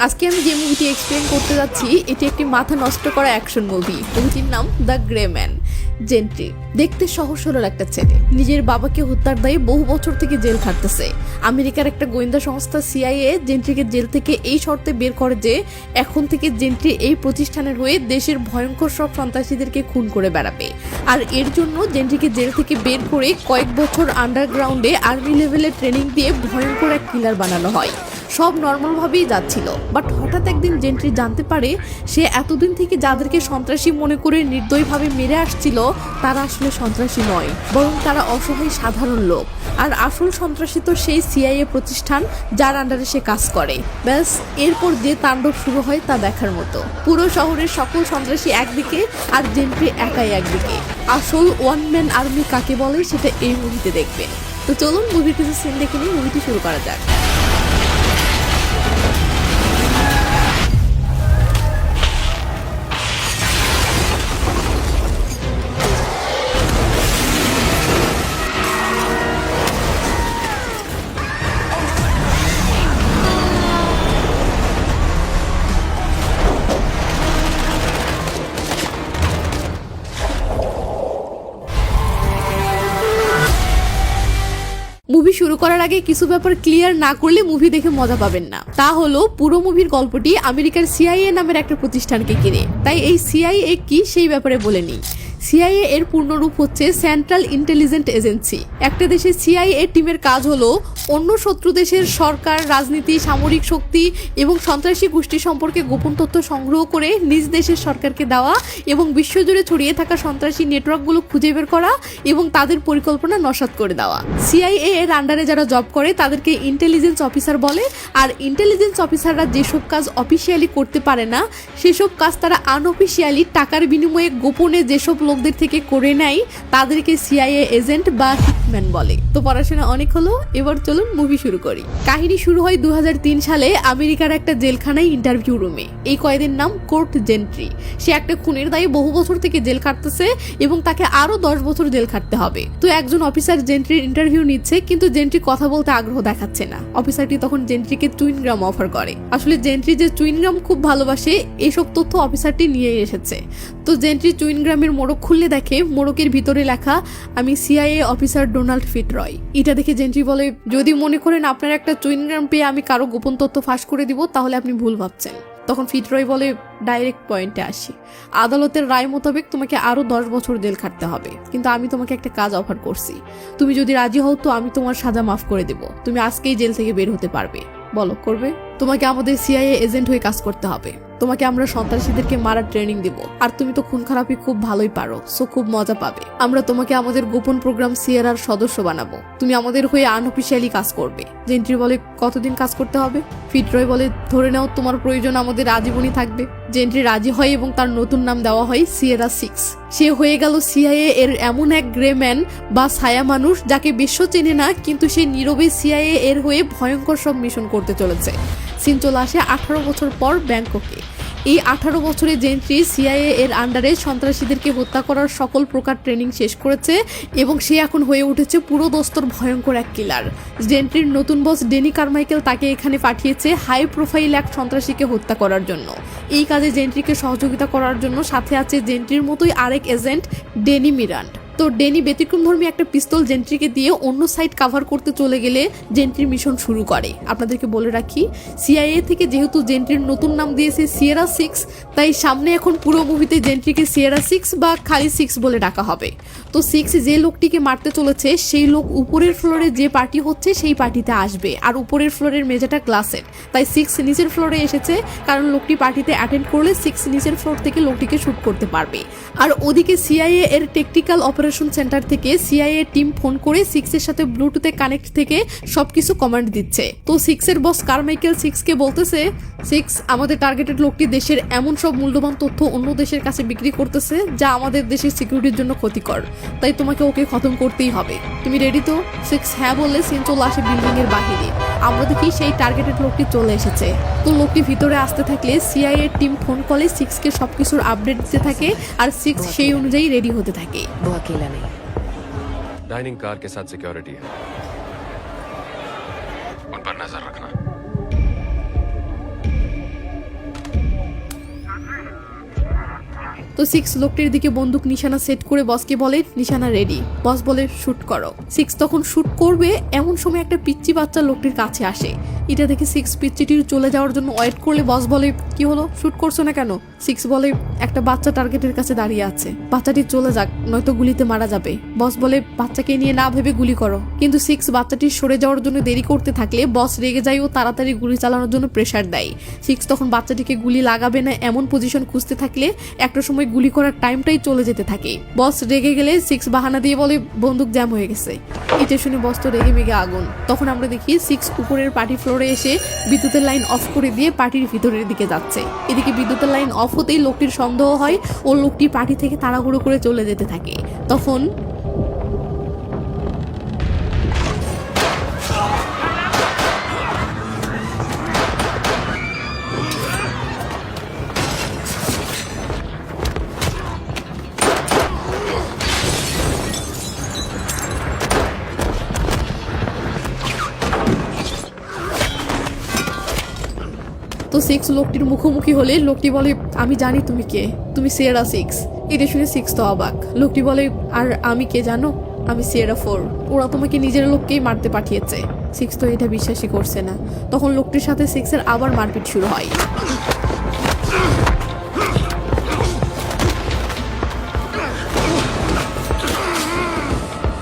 আজকে আমি যে মুভিটি এক্সপ্লেন করতে যাচ্ছি এটি একটি মাথা নষ্ট করা অ্যাকশন মুভি। মুভিটির নাম দ্য গ্রে ম্যান। জেন্ট্রি দেখতে সহজ সরল একটা ছেলে, নিজের বাবাকে হত্যার দায়ে বহু বছর থেকে জেল খাটতেছে। আমেরিকার একটা গোয়েন্দা সংস্থা সিআইএ জেন্ট্রিকে জেল থেকে এই শর্তে বের করে যে এখন থেকে জেন্ট্রি এই প্রতিষ্ঠানের হয়ে দেশের ভয়ঙ্কর সব সন্ত্রাসীদেরকে খুন করে বেড়াবে। আর এর জন্য জেন্ট্রিকে জেল থেকে বের করে কয়েক বছর আন্ডারগ্রাউন্ডে আর্মি লেভেলের ট্রেনিং দিয়ে ভয়ঙ্কর এক কিলার বানানো হয়। সব নর্মালভাবেই যাচ্ছিল, বাট হঠাৎ একদিন জেন্ট্রি জানতে পারে সে এতদিন থেকে যাদেরকে সন্ত্রাসী মনে করে নির্দয়ভাবে মেরে আসছিল তারা আসলে সন্ত্রাসী নয়, বরং তারা অসহায় সাধারণ লোক। আর আসল সন্ত্রাসী তো সেই সিআইএ প্রতিষ্ঠান যার আন্ডারে সে কাজ করে। ব্যাস, এরপর যে তাণ্ডব শুরু হয় তা দেখার মতো। পুরো শহরের সকল সন্ত্রাসী একদিকে আর জেন্ট্রি একাই একদিকে। আসল ওয়ান ম্যান আর্মি কাকে বলে সেটা এই মুভিতে দেখবেন। তো চলুন মুভির কিছু সিন দেখে নিয়ে মুভিটি শুরু করা যাক। মুভি শুরু করার আগে কিছু ব্যাপার ক্লিয়ার না করলে মুভি দেখে মজা পাবেন না। তা হলো পুরো মুভির গল্পটি আমেরিকার সিআইএ নামের একটা প্রতিষ্ঠানকে ঘিরে। তাই এই সিআইএ কি সেই ব্যাপারে বলে নিই। সিআইএ এর পূর্ণরূপ হচ্ছে সেন্ট্রাল ইন্টেলিজেন্ট এজেন্সি। একটা দেশের সিআইএ টিমের কাজ হলো অন্য শত্রু দেশের সরকার, রাজনীতি, সামরিক শক্তি এবং সন্ত্রাসী গোষ্ঠী সম্পর্কে গোপন তথ্য সংগ্রহ করে নিজ দেশের সরকারকে দেওয়া এবং বিশ্বজুড়ে ছড়িয়ে থাকা সন্ত্রাসী নেটওয়ার্কগুলো খুঁজে বের করা এবং তাদের পরিকল্পনা নস্যাৎ করে দেওয়া। সিআইএ এর আন্ডারে যারা জব করে তাদেরকে ইন্টেলিজেন্স অফিসার বলে। আর ইন্টেলিজেন্স অফিসাররা যেসব কাজ অফিসিয়ালি করতে পারে না সেসব কাজ তারা আনঅফিসিয়ালি টাকার বিনিময়ে গোপনে যেসব লোকদের থেকে করে নেয় তাদেরকে সিআইএ এজেন্ট বা হিটম্যান বলে। তো পড়াশোনা অনেক হলো, এবার চলুন মুভি শুরু করি। কাহিনী শুরু হয় 2003 সালে আমেরিকার একটা জেলখানায় ইন্টারভিউ রুমে। এই কয়েদির নাম কোর্ট জেন্ট্রি। সে একটা খুনের দায়ে বহু বছর থেকে জেল খাটতেছে এবং তাকে আরো 10 বছর জেল খাটতে হবে। তো একজন অফিসার জেন্ট্রির ইন্টারভিউ নিচ্ছে, কিন্তু জেন্ট্রি কথা বলতে আগ্রহ দেখাচ্ছে না। অফিসারটি তখন জেন্ট্রিকে চুইনগ্রাম অফার করে। আসলে জেন্ট্রি যে চুইনগ্রাম খুব ভালোবাসে এইসব তথ্য অফিসারটি নিয়ে এসেছে। তো জেন্ট্রি চুইনগ্রামের মোড়ক খুললে দেখে মোড়কের ভিতরে লেখা আমি সিআইএ অফিসার ডোনাল্ড ফিটরয়। এটা দেখে জেন্ট্রি বলে যদি মনে করেন আপনার একটা চুইনগ্রাম পেয়ে আমি কারো গোপন তথ্য ফাঁস করে দিব তাহলে আপনি ভুল ভাবছেন। তখন ফিটরয় বলে ডাইরেক্ট পয়েন্টে আসি, আদালতের রায় মোতাবেক তোমাকে আরো 10 বছর জেল খাটতে হবে, কিন্তু আমি তোমাকে একটা কাজ অফার করছি। তুমি যদি রাজি হও তো আমি তোমার সাজা মাফ করে দেব, তুমি আজকেই জেল থেকে বের হতে পারবে। বলো করবে? তোমাকে আমাদের সিআইএ এজেন্ট হয়ে কাজ করতে হবে। তোমাকে আমরা সন্ত্রাসীদেরকে মারার ট্রেনিং দিব। আর তুমি তো খুন খারাপি খুব ভালোই পারো, সো খুব মজা পাবে। আমরা তোমাকে আমাদের গোপন প্রোগ্রাম সিয়েরার সদস্য বানাবো। তুমি আমাদের হয়ে আনঅফিসিয়ালি কাজ করবে। জেন্ট্রি বলে কতদিন কাজ করতে হবে? ফিটরয় বলে ধরে নাও তোমার প্রয়োজন আমাদের আজীবনই থাকবে। জেন্ট্রি রাজি হয় এবং তার নতুন নাম দেওয়া হয় সিয়েরা 6। সে হয়ে গেল সিআইএ এর এমন এক গ্রে ম্যান বা ছায়া মানুষ যাকে বিশ্ব চেনে না, কিন্তু সে নীরবে সিআইএ এর হয়ে ভয়ঙ্কর সব মিশন করতে চলেছে। সিন চলে আসে 18 বছর পর ব্যাংককে। এই 18 বছরে জেন্ট্রি সিআইএ এর আন্ডারে সন্ত্রাসীদেরকে হত্যা করার সকল প্রকার ট্রেনিং শেষ করেছে এবং সে এখন হয়ে উঠেছে পুরো দস্তর ভয়ঙ্কর এক কিলার। জেন্ট্রির নতুন বস ডেনি কারমাইকেল তাকে এখানে পাঠিয়েছে হাই প্রোফাইল এক সন্ত্রাসীকে হত্যা করার জন্য। এই কাজে জেন্ট্রিকে সহযোগিতা করার জন্য সাথে আছে জেন্ট্রির মতোই আরেক এজেন্ট ডেনি মিরান্ড। তো ডেনি ব্যতিক্রমধর্মী একটা পিস্তল জেন্ট্রিকে দিয়ে অন্য সাইড কাভার করতে চলে গেলে জেন্ট্রির মিশন শুরু করে। আপনাদেরকে বলে রাখি সিআইএ থেকে যেহেতু জেন্ট্রির নতুন নাম দিয়েছে সিয়েরা 6, তাই সামনে এখন পুরো মুভিতে জেন্ট্রিকে সিয়েরা 6 বা খালি 6 বলে ডাকা হবে। তো 6 যে লোকটিকে মারতে চলেছে সেই লোক উপরের ফ্লোরে যে পার্টি হচ্ছে সেই পার্টিতে আসবে, আর উপরের ফ্লোরের মেঝেটা গ্লাসের। তাই 6 নিচের ফ্লোরে এসেছে কারণ লোকটি পার্টিতে অ্যাটেন্ড করলে 6 নিচের ফ্লোর থেকে লোকটিকে শুট করতে পারবে। আর ওদিকে সিআইএ এর টেকনিক্যাল অপারেশন সেন্টার থেকে সিআইএ টিম ফোন করে 6 এর সাথে ব্লুটুথে কানেক্ট থেকে সবকিছু কমান্ড দিচ্ছে। তো 6 এর বস কারমাইকেল 6 কে বলতেছে 6 আমাদের টার্গেটেড লোকটি দেশের এমন সব মূল্যবান তথ্য অন্য দেশের কাছে বিক্রি করতেছে যা আমাদের দেশের সিকিউরিটির জন্য ক্ষতিকর, তাই তোমাকে ওকে খতম করতেই হবে। তুমি রেডি তো? 6 হ্যাঁ বললে সিন চলে আসে বিল্ডিং এর বাহিরে। আমরা দেখি সেই টার্গেটেড লোকটি চলে এসেছে। তো লোকটি ভিতরে আসতে থাকলে সিআইএ টিম ফোন কলে 6 কে সবকিছুর আপডেট দিতে থাকে আর 6 সেই অনুযায়ী রেডি হতে থাকে। डाइनिंग कार के साथ सिक्योरिटी है, उन पर नजर रखना। তো 6 লোকটির দিকে বন্দুক নিশানা সেট করে বসকে বলে নিশানা রেডি। বস বলে শুট করো। 6 তখন শুট করবে, এমন সময় একটা পিচ্চি বাচ্চা লোকটির কাছে আসে। এটা দেখে 6 পিচ্চিটির চলে যাওয়ার জন্য ওয়েট করলে বস বলে কি হলো, শুট করছো না কেন? 6 বলে একটা বাচ্চা টার্গেটের কাছে দাঁড়িয়ে আছে, বাচ্চাটি চলে যাক, নয়তো গুলিতে মারা যাবে। বস বলে বাচ্চাকে নিয়ে না ভেবে গুলি করো। কিন্তু 6 বাচ্চাটির সরে যাওয়ার জন্য দেরি করতে থাকলে বস রেগে যায় ও তাড়াতাড়ি গুলি চালানোর জন্য প্রেসার দেয়। 6 তখন বাচ্চাটিকে গুলি লাগাবে না এমন পজিশন খুঁজতে থাকলে একটা সময় গুলি করার টাইমটাই চলে যেতে থাকে। বস রেগে গেলে 6 বাহানা দিয়ে বলে বন্দুক জ্যাম হয়ে গেছে। এটা শুনে বস তো রেগে মেগে আগুন। তখন আমরা দেখি 6 উপরের পার্টি ফ্লোরে এসে বিদ্যুতের লাইন অফ করে দিয়ে পার্টির ভিতরের দিকে যাচ্ছে। এদিকে বিদ্যুতের লাইন অফ হতেই লোকটির সন্দেহ হয় ও লোকটি পার্টি থেকে তাড়াহুড়ো করে চলে যেতে থাকে। তখন তো 6 লোকটির মুখোমুখি হলে লোকটি বলে আমি জানি তুমি কে, তুমি সিয়েরা 6। এটা শুনে 6 তো অবাক। লোকটি বলে আর আমি কে জানো, আমি সিয়েরা 4। ওরা তোমাকে নিজের লোককেই মারতে পাঠিয়েছে। 6 তো এটা বিশ্বাসই করছে না। তখন লোকটির সাথে 6 এর আবার মারপিট শুরু হয়।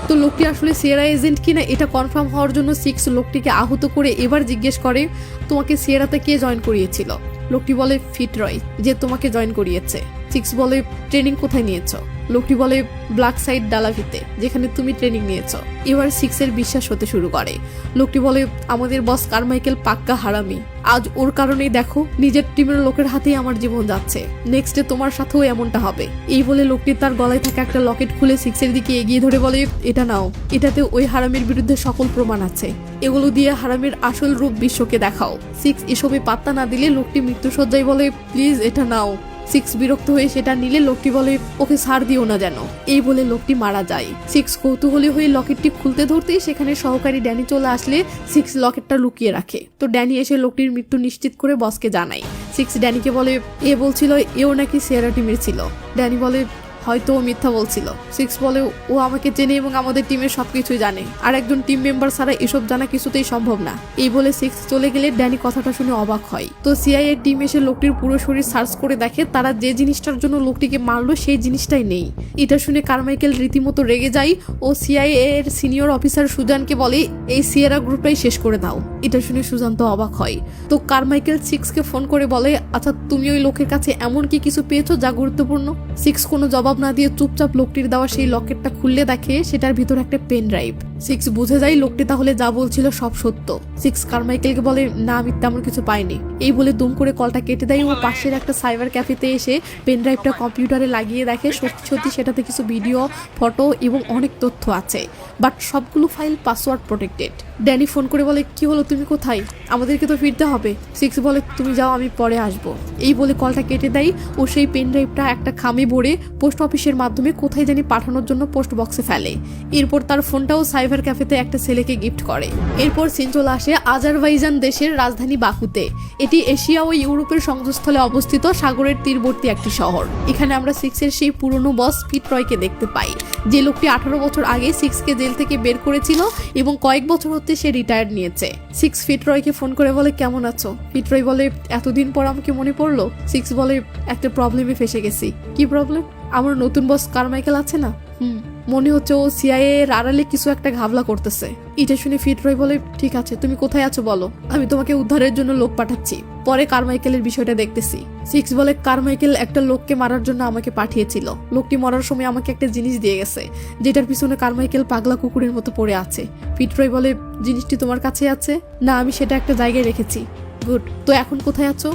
তো লোকটি আসলে সিয়েরা এজেন্ট কিনা এটা কনফার্ম হওয়ার জন্য 6 লোকটিকে আহত করে এবার জিজ্ঞেস করে তোমাকে সিয়েরাতে কে জয়েন করিয়েছিল? লোকটি বলে ফিটরয়, যে তোমাকে জয়েন করিয়েছে। 6 বলে ট্রেনিং কোথায় নিয়েছো? লোকটি বলে ব্ল্যাক সাইড ডালাভিতে, যেখানে তুমি ট্রেনিং নিয়েছো। এবার 6 এর বিশ্বাস হতে শুরু করে। লোকটি বলে আমাদের বস কারমাইকেল পাক্কা হারামি, আজ ওর কারণেই দেখো নিজের টিমের লোকের হাতেই আমার জীবন যাচ্ছে, নেক্সটে তোমার সাথেও এমনটা হবে। এই বলে লোকটি তার গলায় থাকা একটা লকেট খুলে 6 এর দিকে এগিয়ে ধরে বলে এটা নাও, এটাতে ওই হারামির বিরুদ্ধে সকল প্রমাণ আছে, এগুলো দিয়ে হারামির আসল রূপ বিশ্বকে দেখাও। 6 এসবে পাত্তা না দিলে লোকটি মৃত্যুসজ্জায় বলে প্লিজ এটা নাও। 6 বিরক্ত হয়ে সেটা নিলে লোকটি বলে ওকে ছাড় দিও না যেন। এই বলে লোকটি মারা যায়। 6 কৌতূহলী হয়ে লকেটটি খুলতে ধরতেই সেখানে সহকারী ড্যানি চলে আসলে 6 লকেটটা লুকিয়ে রাখে। তো ড্যানি এসে লোকটির মৃত্যু নিশ্চিত করে বসকে জানায়। 6 ড্যানিকে বলে এ বলছিল এও নাকি সিয়েরা টিমের ছিল। ড্যানি বলে হয়তো ও মিথ্যা বলছিল। 6 বলে ও আমাকে চেনে এবং আমাদের টিমের সবকিছু জানে, আর একজন টিম মেম্বার ছাড়া এসব জানা কিছুতেই সম্ভব না। এই বলে 6 চলে গেলে ড্যানি কথাটা শুনে অবাক হয়। তো সিআইএ টিম এসে লোকটির পুরো শরীর সার্চ করে দেখে তারা যে জিনিসটার জন্য লোকটিকে মারলো সেই জিনিসটাই নেই। এটা শুনে কারমাইকেল রীতিমতো রেগে যায় ও সিআইএ এর সিনিয়র অফিসার সুজানকে বলে এই সিয়েরা গ্রুপটাই শেষ করে দাও। এটা শুনে সুজান তো অবাক হয়। তো কারমাইকেল 6 কে ফোন করে বলে আচ্ছা তুমি ওই লোকের কাছে এমন কি কিছু পেয়েছো যা গুরুত্বপূর্ণ? 6 কোনো জবাব না দিয়ে চুপচাপ লোকটির দেওয়া সেই লকেটটা খুললে দেখে সেটার ভিতর একটা পেন ড্রাইভ। 6 বুঝে যায় লোকটি তাহলে যা বলছিল সব সত্য। 6 কারমাইকেলকে বলে না আমি তেমন কিছু পাইনি। এই বলে দুম করে কলটা কেটে দেয় ও পাশের একটা সাইবার ক্যাফেতে এসে পেন ড্রাইভটা কম্পিউটারে লাগিয়ে দেখে সত্যি সত্যি সেটাতে কিছু ভিডিও, ফটো এবং অনেক তথ্য আছে, বাট সবগুলো file password protected. Danny phone করে বলে কি হলো, তুমি কোথায়? আমাদেরকে তো ফিরতে হবে। 6 বলে তুমি যাও, আমি পরে আসবো। এই বলে কলটা কেটে দেয় ও সেই পেন ড্রাইভটা একটা খামে ভরে পোস্ট অফিসের মাধ্যমে কোথায় জানি পাঠানোর জন্য পোস্ট বক্সে ফেলে। এরপর তার ফোনটাও সাইবার ক্যাফেতে একটা ছেলেকে গিফট করে। এরপর সিন চলে আসে আজারবাইজান দেশের রাজধানী বাকুতে। এটি এশিয়া ও ইউরোপের সংযোগস্থলে অবস্থিত সাগরের তীরবর্তী একটি শহর। এখানে আমরা 6 এর সেই পুরনো বস ফিটরয়কে দেখতে পাই, যে লোকটি 18 বছর আগে 6 কে জেল থেকে বের করেছিল এবং কয়েক বছর হতে সে রিটায়ার নিয়েছে। 6 ফিটরয়কে ফোন করে বলে কেমন আছো? ফিটরয় বলে এতদিন পর আমাকে মনে পড়লো। 6 বলে একটা প্রবলেমে ফেসে গেছি। কি প্রবলেম? আমার নতুন বস কারমাইকেল আছে না, মনে হচ্ছে ও সিআইএ এর আড়ালে কিছু একটা ঘাবলা করতেছে। এটা শুনে ফিটরয় বলে ঠিক আছে, তুমি কোথায় আছো বলো, আমি তোমাকে উদ্ধারের জন্য লোক পাঠাচ্ছি, পরে কারমাইকেলের বিষয়টা দেখতেছি। 6 বলে কারমাইকেল একটা লোককে মারার জন্য আমাকে পাঠিয়েছিল। লোকটি মরার সময় আমাকে একটা জিনিস দিয়ে গেছে, যেটার পিছনে কারমাইকেল পাগলা কুকুরের মতো পড়ে আছে। ফিটরয় বলে জিনিসটি তোমার কাছে আছে? না, আমি সেটা একটা জায়গায় রেখেছি। গুড, তো এখন কোথায় আছো?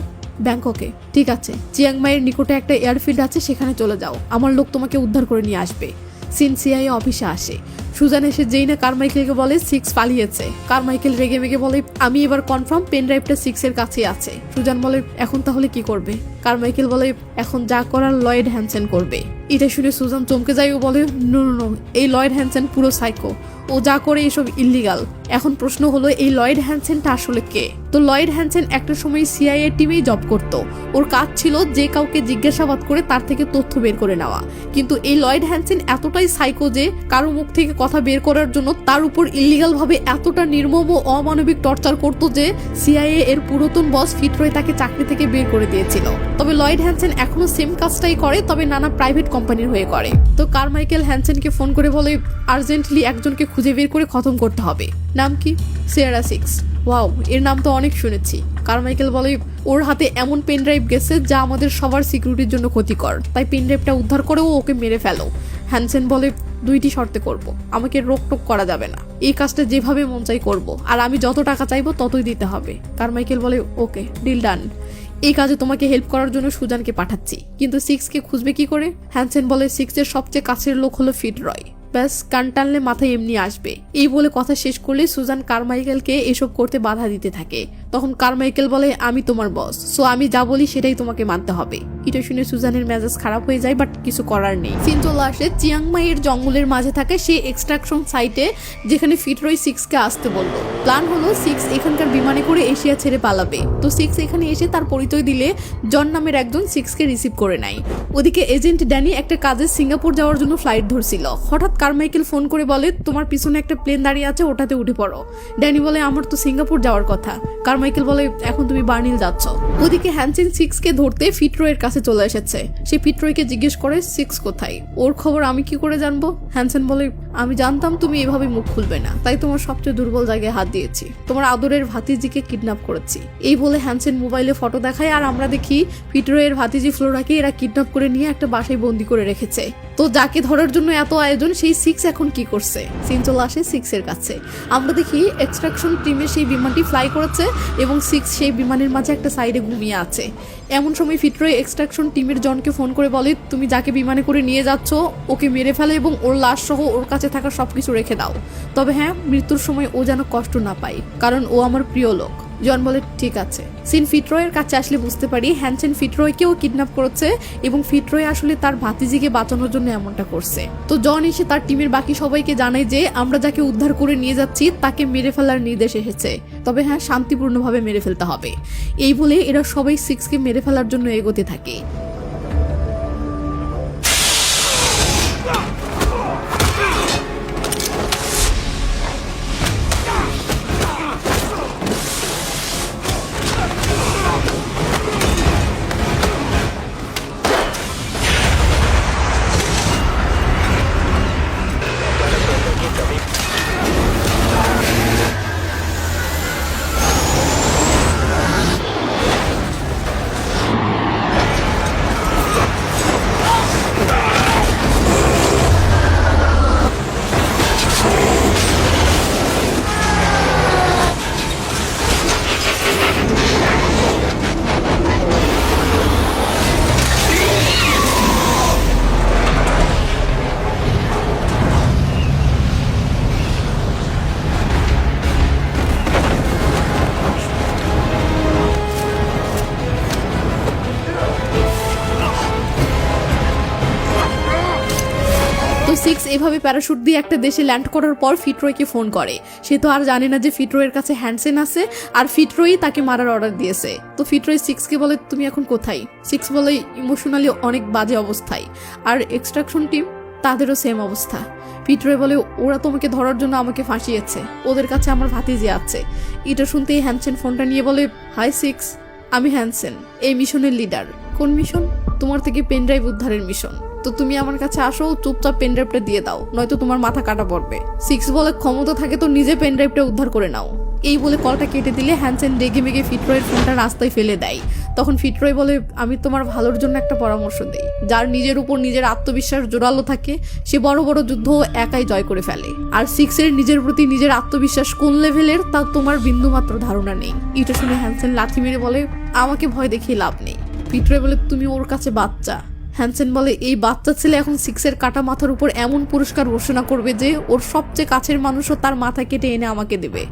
ব্যাংককে। ঠিক আছে, চিয়াংমাইয়ের নিকটে একটা এয়ারফিল্ড আছে, সেখানে চলে যাও, আমার লোক তোমাকে উদ্ধার করে নিয়ে আসবে। সিনসিআই অফিসে আসে। সুজান এসে যেই না কারমাইকেলকে বলে 6 পালিয়েছে। কারমাইকেল রেগে মেগে বলে আমি এবার কনফার্ম পেন ড্রাইভটা 6 এর কাছেই আছে। সুজান বলে এখন তাহলে কি করবে? কারমাইকেল বলে এখন যা করার লয়েড হ্যানসেন করবে। এটা শুনে সুজান চমকে যায় ও বলে, নো নো নো, এই লয়েড হ্যানসেন পুরো সাইকো, ও যা করে এসব ইল্লিগাল। এখন প্রশ্ন হলো এই লয়েড হ্যানসেনটা আসলে কে? তো লয়েড হ্যানসেন একটা সময় সিআইএ টিমেই জব করত। ওর কাজ ছিল যে কাউকে জিজ্ঞাসাবাদ করে তার থেকে তথ্য বের করে নেওয়া। কিন্তু এই লয়েড হ্যানসেন এতটাই সাইকো যে কারো মুখ থেকে কথা বের করার জন্য তার উপর ইল্লিগাল ভাবে এতটা নির্মম ও অমানবিক টর্চার করত যে সিআইএ এর পুরাতন বস ফিটরয় তাকে চাকরি থেকে বের করে দিয়েছিল। তবে লয়েড হ্যানসেন এখনো সেম কাজটাই করে, তবে নানা প্রাইভেট কোম্পানির হয়ে করে। তো কারমাইকেল হ্যানসেনকে ফোন করে বলে আর্জেন্টলি একজনকে খুঁজে বের করে খতম করতে হবে। নাম কি? সিয়েরা 6। ওয়াও, এর নাম তো অনেক শুনেছি। কারমাইকেল বলে ওর হাতে এমন পেন ড্রাইভ গেছে যা আমাদের সবার সিকিউরিটির জন্য ক্ষতিকর, তাই পেন ড্রাইভটা উদ্ধার করেও ওকে মেরে ফেলো। হ্যানসেন বলে 2টি শর্তে করব, আমাকে রোকটোক করা যাবে না, এই কাজটা যেভাবে মন চাই করবো, আর আমি যত টাকা চাইবো ততই দিতে হবে। কারমাইকেল বলে ওকে, ডিল ডান। এই কাজে তোমাকে হেল্প করার জন্য সুজানকে পাঠাচ্ছি, কিন্তু 6কে খুঁজবে কি করে? হ্যানসেন বলে 6-এর সবচেয়ে কাছের লোক হলো ফিটরয়, ব্যাস কান টানলে মাথায় এমনি আসবে। এই বলে কথা শেষ করলে সুজান কারমাইকেলকে এসব করতে বাধা দিতে থাকে। তখন কারমাইকেল বলে আমি তোমার বস, সো আমি যা বলি সেটাই তোমাকে মানতে হবে। এটা শুনে সুজানের মেজাজ খারাপ হয়ে যায়, বাট কিছু করার নেই। সিন চলে আসে চিয়াংমাইয়ের জঙ্গলের মাঝে থাকে সেই এক্সট্রাকশন সাইটে, যেখানে ফিটরয় 6কে আসতে বললো। প্ল্যান হলো 6 এখানকার বিমানে করে এশিয়া ছেড়ে পালাবে। তো 6 এখানে এসে তার পরিচয় দিলে জন নামের একজন 6কে রিসিভ করে নেয়। ওদিকে এজেন্ট ড্যানি একটা কাজে সিঙ্গাপুর যাওয়ার জন্য ফ্লাইট ধরছিল। হঠাৎ কারমাইকেল ফোন করে বলে তোমার পিছনে একটা প্লেন দাঁড়িয়ে আছে, ওটাতে উঠে পড়ো। ড্যানি বলে আমার তো সিঙ্গাপুর যাওয়ার কথা। কারমাইকেল বলে এখন তুমি বার্নিল যাচ্ছ। ওদিকে হ্যানসেন 6কে ধরতে ফিটরয়ের কাছে চলে এসেছে। সে ফিটরয়কে জিজ্ঞেস করে 6 কোথায়, ওর খবর আমি কি করে জানবো? হ্যানসেন বলে আমি জানতাম তুমি এভাবে মুখ খুলবে না, তাই তোমার সবচেয়ে দুর্বল জায়গায় হাত দিয়েছি, তোমার আদরের ভাতিজিকে কিডন্যাপ করেছি। এই বলে হ্যানসেন মোবাইলে ফটো দেখায়, আর আমরা দেখি ফিটরয়ের ভাতিজি ফ্লোরাকে এরা কিডন্যাপ করে নিয়ে একটা বাসায় বন্দি করে রেখেছে। তো যাকে ধরার জন্য এত আয়োজন, সেই 6 এখন কি করছে? সিন চলে আসে 6-এর কাছে। আমরা দেখি এক্সট্রাকশন টিমে সেই বিমানটি ফ্লাই করেছে এবং 6 সেই বিমানের মাঝে একটা সাইডে ঘুমিয়ে আছে। এমন সময় ফিটরয় এক্সট্রাকশন টিমের জনকে ফোন করে বলে তুমি যাকে বিমানে করে নিয়ে যাচ্ছ ওকে মেরে ফেলে এবং ওর লাশ সহ ওর কাছে থাকা সবকিছু রেখে দাও। তবে হ্যাঁ, মৃত্যুর সময় ও যেন কষ্ট না পায়, কারণ ও আমার প্রিয় লোক। জন বলে ঠিক আছে। সিন ফিটরয়ের কাছে আসলে বুঝতে পারি হ্যানসেন ফিটরয়কেও কিডন্যাপ করেছে এবং ফিটরয় আসলে তার ভাতিজিকে বাঁচানোর জন্য এমনটা করছে। তো জন এসে তার টিমের বাকি সবাইকে জানায় যে আমরা যাকে উদ্ধার করে নিয়ে যাচ্ছি তাকে মেরে ফেলার নির্দেশ এসেছে, তবে হ্যাঁ শান্তিপূর্ণভাবে মেরে ফেলতে হবে। এই বলে এরা সবাই 6কে মেরে ফেলার জন্য এগোতে থাকে। তো 6 এভাবে প্যারাশুট দিয়ে একটা দেশে ল্যান্ড করার পর ফিটরয়কে ফোন করে। সে তো আর জানে না যে ফিটরয়ের কাছে হ্যানসেন আছে আর ফিটরয়ই তাকে মারার অর্ডার দিয়েছে। তো ফিটরয় 6কে বলে তুমি এখন কোথায়? 6 বলে ইমোশনালি অনেক বাজে অবস্থায়। আর এক্সট্রাকশন টিম তাদেরও সেম অবস্থা। ফিটরয় বলে ওরা তোমাকে ধরার জন্য আমাকে ফাঁসিয়েছে, ওদের কাছে আমার ভাতিজি আছে। এটা শুনতেই হ্যানসেন ফোনটা নিয়ে বলে হাই 6, আমি হ্যানসেন, এই মিশনের লিডার। কোন মিশন? তোমার থেকে পেন ড্রাইভ উদ্ধারের মিশন। তো তুমি আমার কাছে আসো, চুপচাপ পেন ড্রাইভটা দিয়ে দাও, নয়তো তোমার মাথা কাটা পড়বে। 6 বলে ক্ষমতা থাকে তো নিজে পেন ড্রাইভটা উদ্ধার করে নাও। এই বলে কলটা কেটে দিলে হ্যানসেন রেগে মেগে ফিটরয়ের ফোনটা রাস্তায় ফেলে দেয়। তখন ফিটরয় বলে আমি তোমার ভালোর জন্য একটা পরামর্শ দেই, যার নিজের উপর নিজের আত্মবিশ্বাস জোরালো থাকে সে বড় বড় যুদ্ধ একাই জয় করে ফেলে। আর 6-এর নিজের প্রতি নিজের আত্মবিশ্বাস কোন লেভেলের তা তোমার বিন্দুমাত্র ধারণা নেই। এটা শুনে হ্যানসেন লাথি মেরে বলে আমাকে ভয় দেখিয়ে লাভ নেই। ফিটরয় বলে তুমি ওর কাছে বাচ্চা। হ্যানসেন বলে এই বাচ্চা ছেলে এখন 6-এর কাটা মাথার উপর এমন পুরস্কার ঘোষণা করবে যে ওর সবচেয়ে কাছের মানুষও তার মাথা কেটে এনে আমাকে দেবে।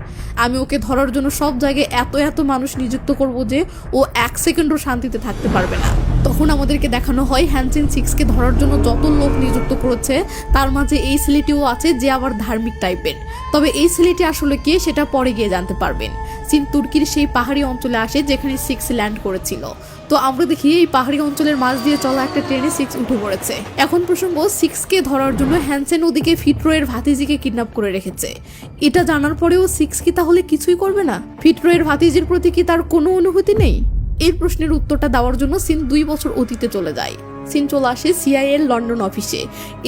আমি ওকে ধরার জন্য সব জায়গায় এত মানুষ নিযুক্ত করব যে ও 1 সেকেন্ডও শান্তিতে থাকতে পারবে না। তখন আমাদেরকে দেখানো হয় হ্যানসেন 6কে ধরার জন্য যত লোক নিযুক্ত করেছে তার মাঝে এই ছেলেটিও আছে যে আবার ধার্মিক টাইপের। তবে এই ছেলেটি আসলে কে সেটা পরে গিয়ে জানতে পারবেন। সিন তুর্কির সেই পাহাড়ি অঞ্চলে আসে যেখানে 6 ল্যান্ড করেছিল। তো আমরা দেখি এই পাহাড়ি অঞ্চলের মাঝ দিয়ে চলা একটা ট্রেনে 6 উঠে পড়েছে। এখন প্রসঙ্গ 6কে ধরার জন্য হ্যানসেন ওদিকে ফিটরোয়ের ভাতিজিকে কিডন্যাপ করে রেখেছে। এটা জানার পরেও 6 কি তাহলে কিছুই করবে না? ফিটরোয়ের ভাতিজির প্রতি কি তার কোনো অনুভূতি নেই? এই প্রশ্নের উত্তরটা দেওয়ার জন্য সিন 2 বছর অতীতে চলে যায়। সিন চলে আসে সিআইএ এর লন্ডন অফিসে।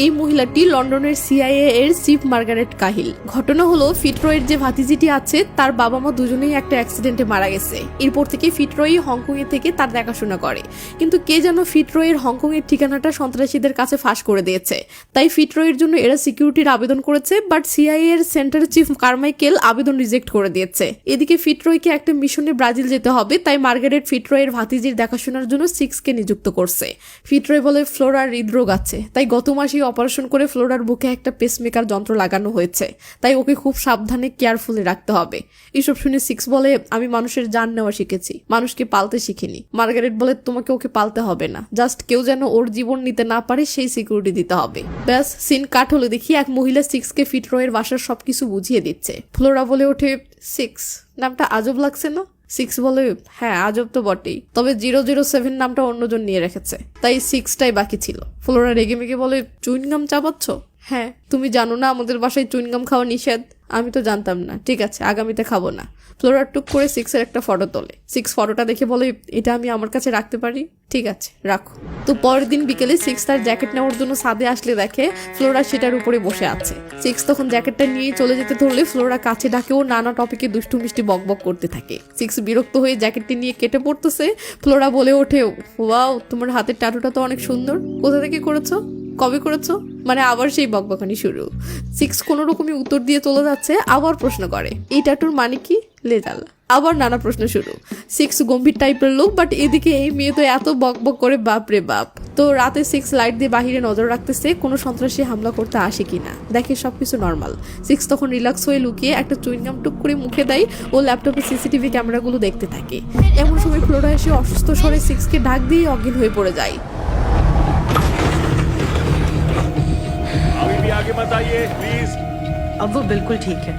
এই মহিলাটি লন্ডনের সিআইএ এর চিফ মার্গারেট কাহিল। ঘটনা হলো ফিটরোয়ের যে ভাতিজিটি আছে তার বাবা মা দুজনেই একটা অ্যাক্সিডেন্টে মারা গেছে। এরপর থেকে ফিটরোই হংকং এ থেকে তার দেখাশোনা করে। কিন্তু কে যেন ফিটরোয়ের হংকং এর ঠিকানাটা সন্ত্রাসীদের কাছে ফাঁস করে দিয়েছে। তাই ফিটরোয়ের জন্য এরা সিকিউরিটির আবেদন করেছে, বাট সিআইএ এর সেন্টার চিফ কারমাইকেল আবেদন রিজেক্ট করে দিয়েছে। এদিকে ফিটরোয়কে একটা মিশনে ব্রাজিল যেতে হবে, তাই মার্গারেট ফিটরোয়ের ভাতিজির দেখাশোনার জন্য 6কে নিযুক্ত করছে। ফিটরয় বলে ফ্লোরার হৃদরোগ আছে, তাই গত মাসেই অপারেশন করে ফ্লোরার বুকে একটা পেসমেকার যন্ত্র লাগানো হয়েছে, তাই ওকে খুব সাবধানে কেয়ারফুলি রাখতে হবে। এসব শুনে 6 বলে আমি মানুষের জান নেওয়া শিখেছি, মানুষকে পালতে শিখিনি। মার্গারেট বলে তোমাকে ওকে পালতে হবে না, জাস্ট কেউ যেন ওর জীবন নিতে না পারে সেই সিকিউরিটি দিতে হবে। ব্যাস সিন কাট হলে দেখি এক মহিলা 6কে ফিটরয়ের বাসার সবকিছু বুঝিয়ে দিচ্ছে। ফ্লোরা বলে ওঠে 6 নামটা আজব লাগছে না? 6 বলে হ্যাঁ আজব তো বটেই, তবে 007 নামটা অন্যজন নিয়ে রেখেছে, তাই 6টাই বাকি ছিল। ফ্লোরা রেগে মেগে বলে চুইনগাম চাবাচ্ছ? হ্যাঁ, তুমি জানো না আমাদের বাসায় চুইনগাম খাওয়া নিষেধ? আমি তো জানতাম না। ঠিক আছে, আগামীতে খাবো না। ফ্লোরা টুক করে 6 এর একটা ফটো তোলে। 6 ফটোটা দেখে বলে এটা আমি আমার কাছে রাখতে পারি? ঠিক আছে, রাখো। তো পরের দিন বিকেলে 6 তার জ্যাকেট নেওয়ার জন্য ছাদে আসলে দেখে ফ্লোরা সেটার উপরে বসে আছে। 6 তখন জ্যাকেটটা নিয়ে চলে যেতে ধরলে ফ্লোরা কাছে ডাকেও নানা টপিকে দুষ্টু মিষ্টি বকবক করতে থাকে। 6 বিরক্ত হয়ে জ্যাকেটটি নিয়ে কেটে পড়তেছে। ফ্লোরা বলে ওঠে ওয়াও, তোমার হাতের ট্যাটুটা তো অনেক সুন্দর, কোথা থেকে করেছো, কবে করেছো? মানে আবার সেই বকবকানি শুরু। 6 কোনো রকমই উত্তর দিয়ে চলে যাচ্ছে, আবার প্রশ্ন করে এই ট্যাটুর মানে কি? লেজাল। আবার নানা প্রশ্ন শুরু। 6 গম্ভীর টাইপের লোক, বাট এদিকে এই মেয়ে তো এত বকবক করে, বাপ রে বাপ। তো রাতে 6 লাইট দিয়ে বাহিরে নজর রাখতেছে কোনো সন্ত্রাসী হামলা করতে আসে কিনা। দেখে সবকিছু নর্মাল। 6 তখন রিল্যাক্স হয়ে লুকিয়ে একটা চুইংগাম টুক করে মুখে দেয় ও ল্যাপটপে সিসিটিভি ক্যামেরাগুলো দেখতে থাকে। এমন সময় ফ্লোরা এসে অসুস্থ স্বরে 6কে ডাক দিয়ে অজ্ঞান হয়ে পড়ে যায়। अभी भी आगे मत आइए प्लीज। अब वो बिल्कुल ठीक है।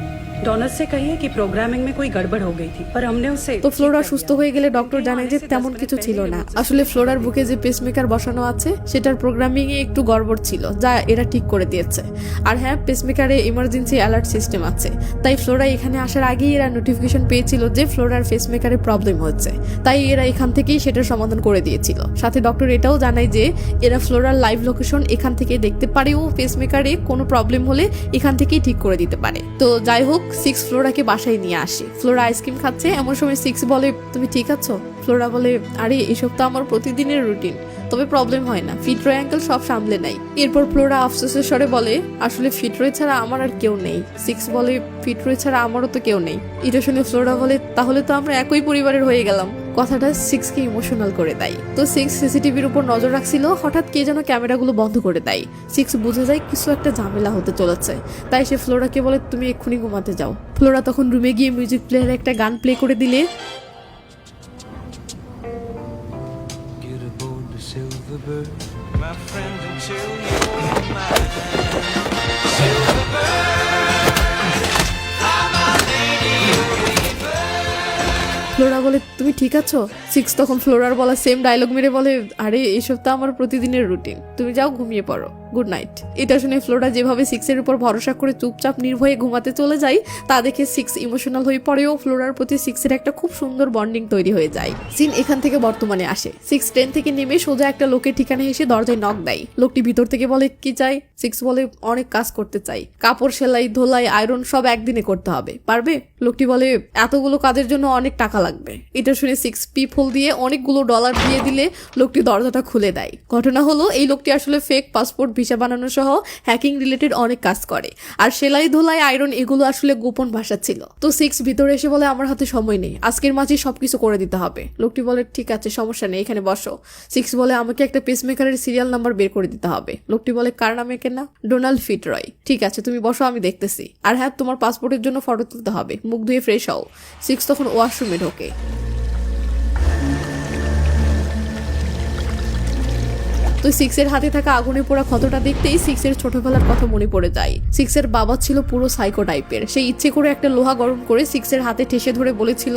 डॉनर से कहिए कि प्रोग्रामिंग में कोई गड़बड़ हो गई थी, पर हमने उसे তো ফ্লোরা সুস্থ হয়ে গেলে ডক্টর জানায় যে তেমন কিছু ছিল না। আসলে ফ্লোরার বুকে যে পেসমেকার বসানো আছে সেটার প্রোগ্রামিং এ একটু গড়বড় ছিল, যা এরা ঠিক করে দিয়েছে। আর হ্যাঁ, পেসমেকারে ইমার্জেন্সি অ্যালার্ট সিস্টেম আছে, তাই ফ্লোরা এখানে আসার আগেই এরা নোটিফিকেশন পেয়েছিল যে ফ্লোরার পেসমেকারে প্রবলেম হচ্ছে, তাই এরা এখান থেকেই সেটার সমাধান করে দিয়েছিল। সাথে ডক্টর এটাও জানায় যে এরা ফ্লোরার লাইভ লোকেশন এখান থেকে দেখতে পারে ও পেসমেকারে কোনো প্রবলেম হলে এখান থেকেই ঠিক করে দিতে পারে। তো যাই হোক, 6 ফ্লোরাকে বাসায় নিয়ে আসে। ফ্লোরা আইসক্রিম খাচ্ছে, এমন সময় 6 বলে তুমি ঠিক আছো? ফ্লোরা বলে আরে এসব তো আমার প্রতিদিনের রুটিন, তবে প্রবলেম হয় না, ফিটরয় আঙ্কেল সব সামলে নাই। এরপর ফ্লোরা আফসোসের স্বরে বলে আসলে ফিটরয় ছাড়া আমার আর কেউ নেই। 6 বলে ফিটরয় ছাড়া আমারও তো কেউ নেই। এটা শুনে ফ্লোরা বলে তাহলে তো আমরা একই পরিবারের হয়ে গেলাম। কথাটা 6কে ইমোশনাল করে দেয়। তো 6 সিসিটিভির উপর নজর রাখছিল, হঠাৎ কে যেন ক্যামেরাগুলো বন্ধ করে দেয়। 6 বুঝে যায় কিছু একটা ঝামেলা হতে চলেছে, তাই সে ফ্লোরাকে বলে তুমি এক্ষুনি ঘুমাতে যাও। ফ্লোরা তখন রুমে গিয়ে মিউজিক প্লেয়ারে একটা গান প্লে করে দিলে Get aboard the silver bird, my friend, until you're mine. Silver bird, I'm a lady weaver. Flora বলে তুমি ঠিক আছো? 6 তখন ফ্লোরার বলা সেম ডায়লগ মেরে বলে আরে এসব তো আমার প্রতিদিনের রুটিন, তুমি যাও ঘুমিয়ে পড়ো, গুড নাইট। এটা শুনে ফ্লোরা যেভাবে 6 এর উপর ভরসা করে চুপচাপ নির্ভয়ে ঘুমাতে চলে যায় তা দেখে 6 ইমোশনাল হয়ে পড়েও ফ্লোরার প্রতি 6 এর একটা খুব সুন্দর বন্ডিং তৈরি হয়ে যায়। সিন এখান থেকে বর্তমানে আসে। 6 ট্রেন থেকে নেমে সোজা একটা লোকের ঠিকানায় এসে দরজায় নক দেয়। লোকটি ভিতর থেকে বলে কি চাই? 6 বলে অনেক কাজ করতে চাই, কাপড় সেলাই, ধোলাই, আয়রন সব একদিনে করতে হবে, পারবে? লোকটি বলে এতগুলো কাজের জন্য অনেক টাকা লাগবে। এটা শুনে 6 পিপল দিয়ে অনেকগুলো ডলার দিয়ে দিলে লোকটি দরজাটা খুলে দেয়। ঘটনা হলো এই লোকটি আসলে ফেক পাসপোর্ট, ভিসা বানানো সহ হ্যাকিং রিলেটেড অনেক কাজ করে, আর সেলাই, ধোলাই, আয়রন এগুলো আসলে গোপন ভাষা ছিল। তো 6 ভিতরে এসে বলে আমার হাতে সময় নেই, আজকের মাঝেই সবকিছু করে দিতে হবে। লোকটি বলে ঠিক আছে, সমস্যা নেই, এখানে বসো। 6 বলে আমাকে একটা পেসমেকারের সিরিয়াল নাম্বার বের করে দিতে হবে। লোকটি বলে কার নামে কেনা? ডোনাল্ড ফিটরয়। ঠিক আছে, তুমি বসো, আমি দেখতেছি। আর হ্যাঁ, তোমার পাসপোর্টের জন্য ফটো তুলতে হবে, মুখ ধুয়ে ফ্রেশ হও। 6 তখন ওয়াশরুমে ঢোকে। তো সিক্সের হাতে থাকা আগুনে পোড়া ক্ষতটা দেখতেই সিক্সের ছোটবেলার কথা মনে পড়ে যায়। সিক্সের বাবা ছিল পুরো সাইকো টাইপের। সে ইচ্ছে করে একটা লোহা গরম করে সিক্সের হাতে ঠেসে ধরে বলেছিল,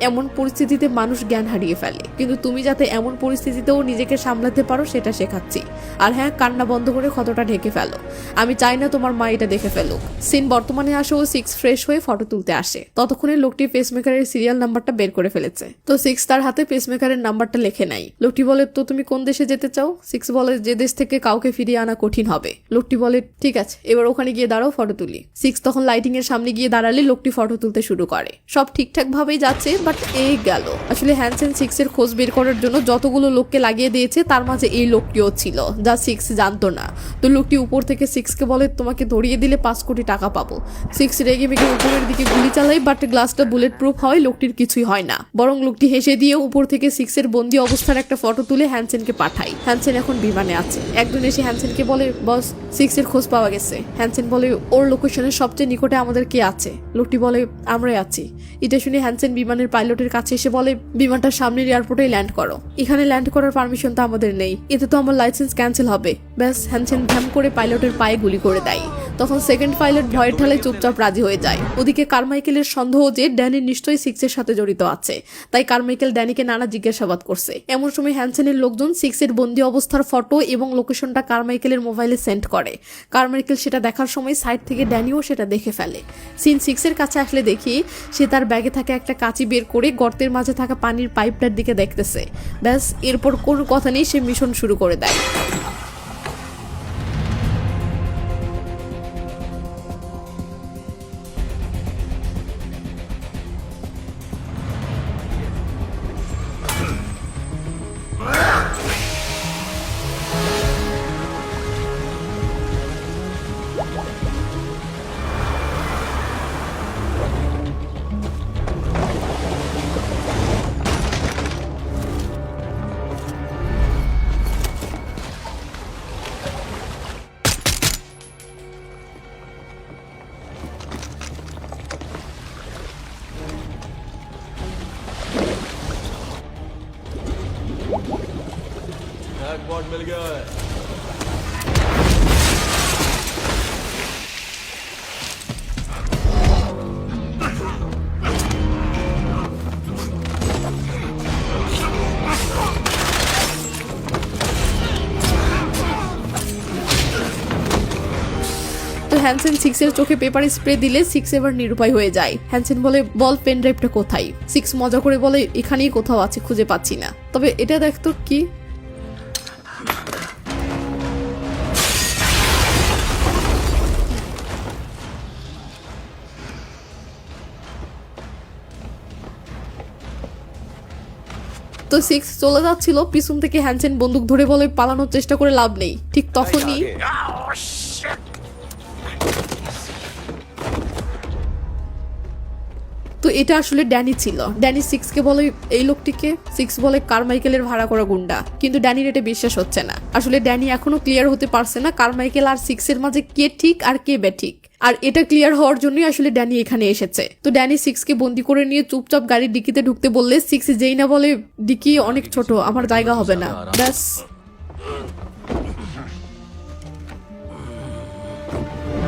এমন পরিস্থিতিতে মানুষ জ্ঞান হারিয়ে ফেলে, কিন্তু তুমি যাতে এমন পরিস্থিতিতেও নিজেকে সামলাতে পারো সেটা শেখাচ্ছি। আর হ্যাঁ, কান্না বন্ধ করে ক্ষতটা ঢেকে ফেলো, আমি চাই না তোমার মা এটা দেখে ফেলুক। সিন বর্তমানে আসে ও সিক্স ফ্রেশ হয়ে ফটো তুলতে আসে। ততক্ষণে লোকটি পেসমেকারের সিরিয়াল নাম্বারটা বের করে ফেলেছে। তো সিক্স তার হাতে পেসমেকারের নাম্বারটা লেখে নাই। লোকটি বলে, তো তুমি কোন দেশে যেতে চাও? সিক্স বলে, যে দেশ থেকে কাউকে ফিরিয়ে আনা কঠিন হবে। লোকটি বলে, ঠিক আছে, এবার ওখানে গিয়ে দাঁড়াও, ফটো তুলি। সিক্স তখন লাইটিং এর সামনে গিয়ে দাঁড়ালে লোকটি ফটো তুলতে শুরু করে। সব ঠিকঠাক ভাবেই যাচ্ছে, বাট এই গেল। আসলে হ্যানসেন সিক্সের খোঁজ বের করার জন্য যতগুলো লোককে লাগিয়ে দিয়েছে তার মাঝে এই লোকটিও ছিল, যা সিক্স জানতো না। তো লোকটি উপর থেকে সিক্সকে বলে, তোমাকে ধরিয়ে দিলে 5 কোটি টাকা পাবো। সিক্স রেগে মেগে উপরের দিকে গুলি চালায়, বাট গ্লাসটা বুলেট প্রুফ হয়, লোকটির কিছুই হয় না। বরং লোকটি হেসে দিয়ে উপর থেকে সিক্সের বন্দি অবস্থার একটা ফটো তুলে হ্যানসেনকে পাঠায়। হ্যানসেন এখন বিমানে আছে। একজন এসে হ্যানসেনকে বলে, বস, সিক্সের খোঁজ পাওয়া গেছে। হ্যানসেন বলে, ওর লোকেশনের সবচেয়ে নিকটে আমাদের কে আছে? লোকটি বলে, আমরাই আছি। এটা শুনে হ্যানসেন বিমানের পাইলটের কাছে এসে বলে, বিমানটা সামনের এয়ারপোর্টে ল্যান্ড করো। এখানে ল্যান্ড করার পারমিশন তো আমাদের নেই, এতে তো আমার লাইসেন্স ক্যান্সেল হবে। ব্যাস, হ্যানসেন ধ্যাম করে পাইলটের পায়ে গুলি করে দেয়। তখন সেকেন্ড পাইলট ভয়ের ঠালায় চুপচাপ রাজি হয়ে যায়। ওদিকে কারমাইকেলের সন্দেহ যে ড্যানি নিশ্চয়ই সিক্সের সাথে জড়িত আছে, তাই কারমাইকেল ড্যানিকে নানা জিজ্ঞাসাবাদ করছে। এমন সময় হ্যানসেনের লোকজন সিক্সের বন্দি অবস্থার ফটো এবং লোকেশনটা কারমাইকেলের মোবাইলে সেন্ড করে। কারমাইকেল সেটা দেখার সময় সাইড থেকে ড্যানিও সেটা দেখে ফেলে। সিন সিক্সের কাছে আসলে দেখি সে তার ব্যাগে থাকা একটা কাঁচি বের করে গর্তের মাঝে থাকা পানির পাইপটার দিকে দেখতেছে। ব্যাস, এরপর কোনো কথা নেই, সে মিশন শুরু করে দেয়। जैकपॉट मिल गया है। তো হ্যানসেন সিক্সের চোখে পেপার স্প্রে দিলে সিক্স এবার নিরুপায় হয়ে যায়। হ্যানসেন বলে, বল, পেন ড্রাইভটা কোথায়? সিক্স মজা করে বলে, এখানেই কোথাও আছে, খুঁজে পাচ্ছি না। তবে এটা দেখতো কি? তো সিক্স চলে যাচ্ছিল, পিছন থেকে হ্যানসেন বন্দুক ধরে বলে, পালানোর চেষ্টা করে লাভ নেই। ঠিক তখনই তো এটা আসলে ড্যানি ছিল। ড্যানি সিক্সকে বলে, এই লোকটিকে? সিক্স বলে, কারমাইকেলের ভাড়া করা গুন্ডা। কিন্তু ড্যানির এটা বিশ্বাস হচ্ছে না। আসলে ড্যানি এখনো ক্লিয়ার হতে পারছে না কারমাইকেল আর সিক্সের মাঝে কে ঠিক আর কে বেঠিক। আর এটা ক্লিয়ার হওয়ার জন্যই আসলে ড্যানি এখানে এসেছে। তো ড্যানি সিক্সকে বন্দি করে নিয়ে চুপচাপ গাড়ির ডিকিতে ঢুকতে বললে সিক্স যেই না বলে, ডিকি অনেক ছোট, আমার জায়গা হবে না। ব্যাস,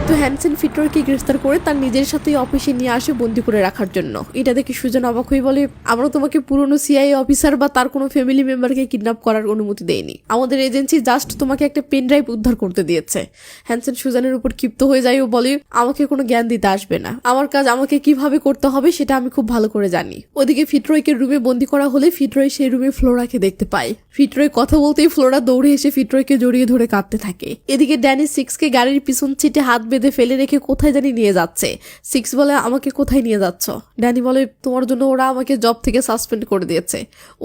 তো হ্যানসেন ফিটরকে গ্রেফতার করে তার নিজের সাথে অফিসে নিয়ে আসে বন্দি করে রাখার জন্য। এটা দেখে সুজন অবাক হয়ে বলে, আমরা তোমাকে পুরনো সিআইএ অফিসার বা তার কোনো ফ্যামিলি মেম্বারকে কিডন্যাপ করার অনুমতি দেয়নি। আমাদের এজেন্সি জাস্ট তোমাকে একটা পেন ড্রাইভ উদ্ধার করতে দিয়েছে। হ্যানসেন সুজানের উপর ক্ষিপ্ত হয়ে যায় ও বলে, আমাকে কোনো জ্ঞান দিতে আসবে না, আমার কাজ আমাকে কিভাবে করতে হবে সেটা আমি খুব ভালো করে জানি। ওদিকে ফিটরয়কে রুমে বন্দি করা হলে ফিটরয় সেই রুমে ফ্লোরাকে দেখতে পায়। ফিটরয় কথা বলতেই ফ্লোরা দৌড়ে এসে ফিটরয়কে জড়িয়ে ধরে কাঁদতে থাকে। এদিকে ড্যানি সিক্সকে গাড়ির পিছন সিটে হাত বেঁধে ফেলে রেখে কোথায় জানি নিয়ে যাচ্ছে। সিক্স বলে, আমাকে কোথায় নিয়ে যাচ্ছ? ড্যানি বলে, তোমার জন্য ওরা আমাকে জব থেকে সাসপেন্ড করে দিয়েছে।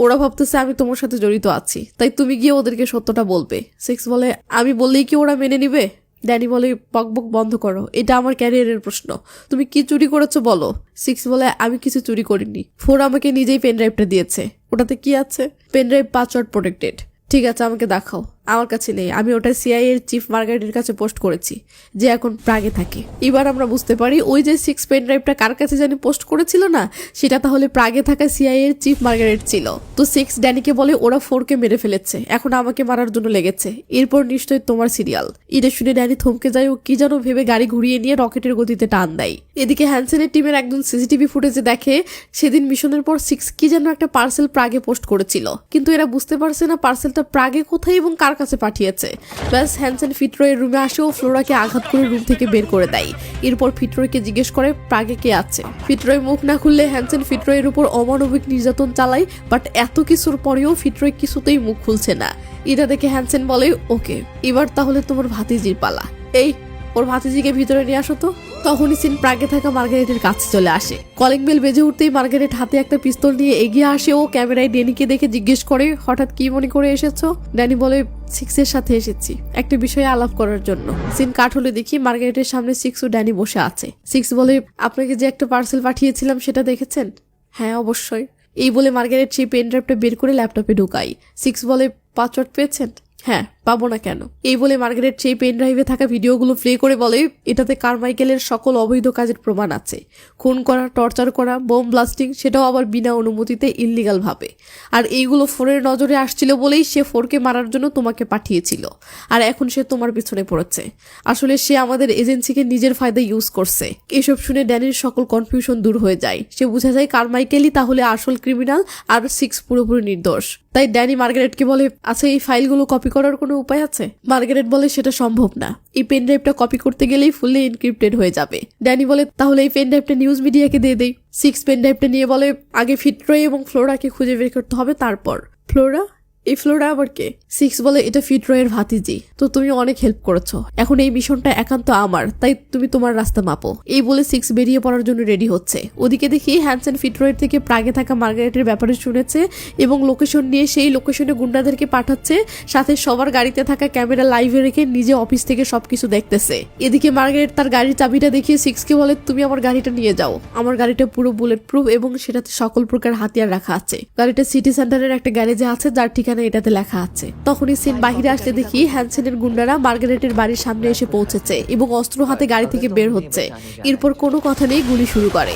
ওরা ভাবতেছে আমি তোমার সাথে জড়িত আছি, তাই তুমি গিয়ে ওদেরকে সত্যটা বলবে। সিক্স বলে, আমি বললেই কি ওরা মেনে নিবে? ড্যানি বলে, বকবক বন্ধ করো, এটা আমার ক্যারিয়ারের প্রশ্ন। তুমি কি চুরি করেছো বলো। সিক্স বলে, আমি কিছু চুরি করিনি, ফোর আমাকে নিজেই পেন ড্রাইভটা দিয়েছে। ওটাতে কি আছে? Pen drive password protected. ঠিক আছে, আমাকে দেখাও। আমার কাছে নেই, আমি ওটা সিআইএ এর চিফ মার্গারেটের কাছে পোস্ট করেছি, যে এখন প্রাগে থাকে। এবার আমরা বুঝতে পারি ওই যে 6 পেন ড্রাইভটা কার কাছে জানি পোস্ট করেছিল না, সেটা তাহলে প্রাগে থাকা সিআইএ এর চিফ মার্গারেট ছিল। তো 6 ড্যানিকে বলে ওরা 4কে মেরে ফেলেছে, এখন আমাকে মারার জন্য লেগেছে, এরপর নিশ্চয়ই তোমার সিরিয়াল। এটা শুনে ড্যানি থমকে যায় ও কি যেন ভেবে গাড়ি ঘুরিয়ে নিয়ে রকেটের গতিতে টান দেয়। এদিকে হ্যানসেনের টিমের একজন সিসিটিভি ফুটেজে দেখে সেদিন মিশনের পর 6 কি যেন একটা পার্সেল প্রাগে পোস্ট করেছিল, কিন্তু এরা বুঝতে পারছে না পার্সেলটা প্রাগে কোথায় এবং কার কাছে পাঠিয়েছে। ব্যাস হ্যানসেন ফিটরয়ের রুমে আসে ও ফ্লোরাকে আঘাত করে রুম থেকে বের করে দেয়। এরপর ফিটরয়কে জিজ্ঞেস করে প্রাগে কে আছে। ফিটরয় মুখ না খুললে হ্যানসেন ফিটরয়ের উপর অমানবিক নির্যাতন চালায়, বাট এত কিছুর পরেও ফিটরয় কিছুতেই মুখ খুলছে না। এটা দেখে হ্যানসেন বলে ওকে, এবার তাহলে তোমার ভাতিজির পালা, এই ওর ভাতিজিকে ভিতরে নিয়ে আসো তো। তখনই সিন প্রাগে থাকা মার্গারেটের কাছে চলে আসে। কলিং বেল বেজে উঠতেই মার্গারেট হাতে একটা পিস্তল নিয়ে এগিয়ে আসে ও ক্যামেরায় ড্যানিকে দেখে জিজ্ঞেস করে হঠাৎ কি মনে করে এসেছো। ড্যানি বলে 6 এর সাথে এসেছি একটা বিষয়ে আলাপ করার জন্য। সিন কাট হলে দেখি মার্গারেটের সামনে 6 ও ড্যানি বসে আছে। 6 বলে আপনাকে যে একটা পার্সেল পাঠিয়েছিলাম সেটা দেখেছেন? হ্যাঁ অবশ্যই। এই বলে মার্গারেট সেই পেন ড্রাইভটা বের করে ল্যাপটপে ঢুকাই। 6 বলে পাসওয়ার্ড পেয়েছেন? হ্যাঁ, পাবো না কেন। এই বলে মার্গারেট সেই পেন ড্রাইভে থাকা ভিডিওগুলো প্লে করে বলে এটাতে কারমাইকেলের সকল অবৈধ কাজের প্রমাণ আছে, খুন করা, টর্চার করা, বোম ব্লাস্টিং, সেটাও আবার বিনা অনুমতিতে ইললিগাল ভাবে। আর এইগুলো ফোরের নজরে আসছিল বলেই সে 4কে মারার জন্য তোমাকে পাঠিয়েছিল, আর এখন সে তোমার পিছনে পড়েছে। আসলে সে আমাদের এজেন্সিকে নিজের ফায়দায় ইউজ করছে। এসব শুনে ড্যানির সকল কনফিউশন দূর হয়ে যায়। সে বুঝা যায় কারমাইকেলই তাহলে আসল ক্রিমিনাল আর 6 পুরোপুরি নির্দোষ। তাই ড্যানি মার্গারেটকে বলে আচ্ছা এই ফাইলগুলো কপি করার কোনো উপায় আছে? মার্গারেট বলে সেটা সম্ভব না, এই পেন ড্রাইভটা কপি করতে গেলেই ফুললি এনক্রিপ্টেড হয়ে যাবে। ড্যানি বলে তাহলে এই পেন ড্রাইভটা নিউজ মিডিয়াকে দিয়ে দেই। 6 পেন ড্রাইভটা নিয়ে বলে আগে ফিটরয় এবং ফ্লোরাকে খুঁজে বের করতে হবে, তারপর। ফ্লোরা? এই ফ্লোরা আবার কে? 6 বলে এটা ফিটরয়ের ভাতিজি, তো তুমি অনেক হেল্প করেছো, এখন এই মিশনটা একান্ত আমার, তাই তুমি তোমার রাস্তা মাপো। এই বলে 6 বেরিয়ে পড়ার জন্য রেডি হচ্ছে। ওদিকে দেখি হ্যানসেন ফিটরয়ের থেকে প্রাগে থাকা মার্গারেটের ব্যাপারে শুনেছে এবং লোকেশন নিয়ে সেই লোকেশনে গুন্ডাদেরকে পাঠাচ্ছে, সাথে সবার গাড়িতে থাকা ক্যামেরা লাইভে রেখে নিজে অফিস থেকে সবকিছু দেখতেছে। এদিকে মার্গারেট তার গাড়ির চাবিটা দেখিয়ে 6কে বলে তুমি আমার গাড়িটা নিয়ে যাও, আমার গাড়িটা পুরো বুলেট প্রুফ এবং সেটাতে সকল প্রকার হাতিয়ার রাখা আছে। গাড়িটা সিটি সেন্টারের একটা গ্যারেজে আছে যার ঠিকানা এটাতে লেখা আছে। তখনই সিন বাহিরে আসলে দেখি হ্যানসেনের গুন্ডারা মার্গারেটের বাড়ির সামনে এসে পৌঁছেছে এবং অস্ত্র হাতে গাড়ি থেকে বের হচ্ছে। এরপর কোনো কথা নেই গুলি শুরু করে।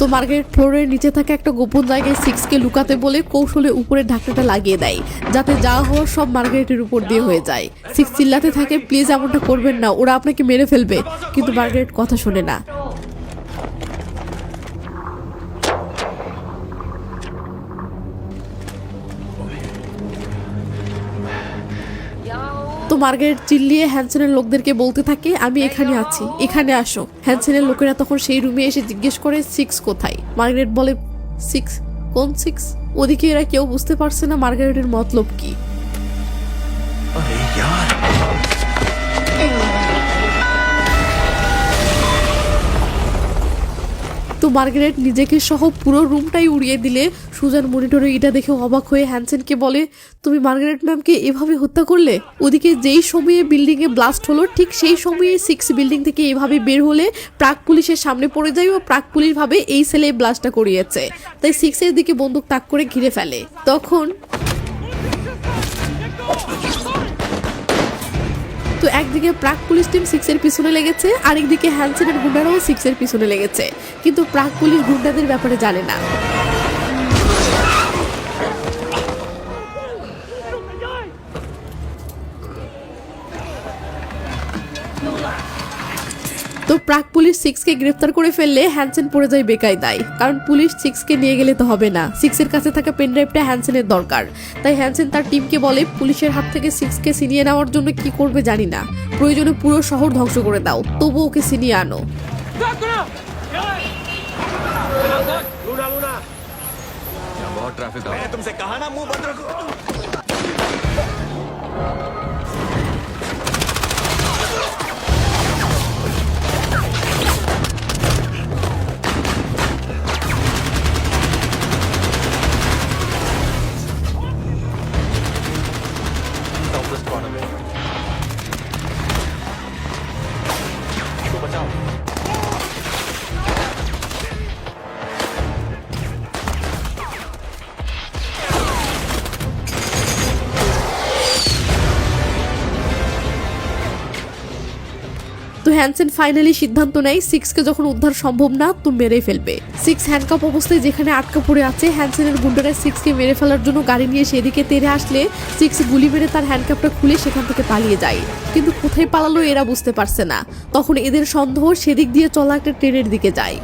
তো মার্গারেট ফ্লোরের নিচে থাকা একটা গোপন জায়গায় 6কে লুকাতে বলে কৌশলে উপরের ঢাকনাটা লাগিয়ে দেয়, যাতে যা হওয়ার সব মার্গারেটের উপর দিয়ে হয়ে যায়। 6 চিল্লাতে থাকে প্লিজ এমনটা করবেন না, ওরা আপনাকে মেরে ফেলবে, কিন্তু মার্গারেট কথা শোনে না। তো মার্গারেট চিল্লিয়ে হ্যানসেনের লোকদেরকে বলতে থাকে আমি এখানে আছি, এখানে আসো। হ্যানসেনের লোকেরা তখন সেই রুমে এসে জিজ্ঞেস করে 6 কোথায়। মার্গারেট বলে 6? কোন 6? ওদিকে এরা কেউ বুঝতে পারছে না মার্গারেটের মতলব কি। अरे यार তো মার্গারেট নিজেকে সহ পুরো রুমটাই উড়িয়ে দিলে সুজান মনিটরে এটা দেখে অবাক হয়ে হ্যানসেনকে বলে তুমি মার্গারেট ম্যামকে এভাবে হত্যা করলে? ওদিকে যেই সময়ে বিল্ডিং এ ব্লাস্ট হলো ঠিক সেই সময়ে 6 বিল্ডিং থেকে এভাবে বের হলে প্রাগ পুলিশের সামনে পড়ে যায় ও প্রাগ পুলিশ ভাবে এই ছেলে ব্লাস্টটা করিয়েছে, তাই 6 এর দিকে বন্দুক তাক করে ঘিরে ফেলে। তখন তো একদিকে প্রাগ পুলিশ টিম 6 এর পিছনে লেগেছে, আরেকদিকে হ্যানসেনের গুন্ডারাও 6 এর পিছনে লেগেছে, কিন্তু প্রাগ পুলিশ গুন্ডাদের ব্যাপারে জানে না। তো প্রাগ পুলিশ 6কে গ্রেফতার করে ফেললে হ্যানসেন পড়ে যায় বেকায়দায়, কারণ পুলিশ 6কে নিয়ে গেলে তো হবে না, 6 এর কাছে থাকা পেন ড্রাইভটা হ্যানসেনের দরকার। তাই হ্যানসেন তার টিমকে বলে পুলিশের হাত থেকে 6কে ছিনিয়ে নেওয়ার জন্য কি করবে জানি না, প্রয়োজনে পুরো শহর ধ্বংস করে দাও, তবু ওকে ছিনিয়ে আনো। बहुत ट्रैफिक है। मैंने तुमसे कहा ना मुंह बंद रखो। হ্যানসেন ফাইনালি সিদ্ধান্ত নেয় সিক্সকে যখন উদ্ধার সম্ভব না তো মেরেই ফেলবে। সিক্স হ্যান্ডকাপ অবস্থায় যেখানে আটকা পড়ে আছে, হ্যানসেনের গুন্ডারা সিক্সকে মেরে ফেলার জন্য গাড়ি নিয়ে সেদিকে তেড়ে আসলে সিক্স গুলি মেরে তার হ্যান্ডকাপটা খুলে সেখান থেকে পালিয়ে যায়। কিন্তু কোথায় পালালো এরা বুঝতে পারছে না। তখন এদের সন্দেহ সেদিক দিয়ে চলা একটা ট্রেনের দিকে যায়।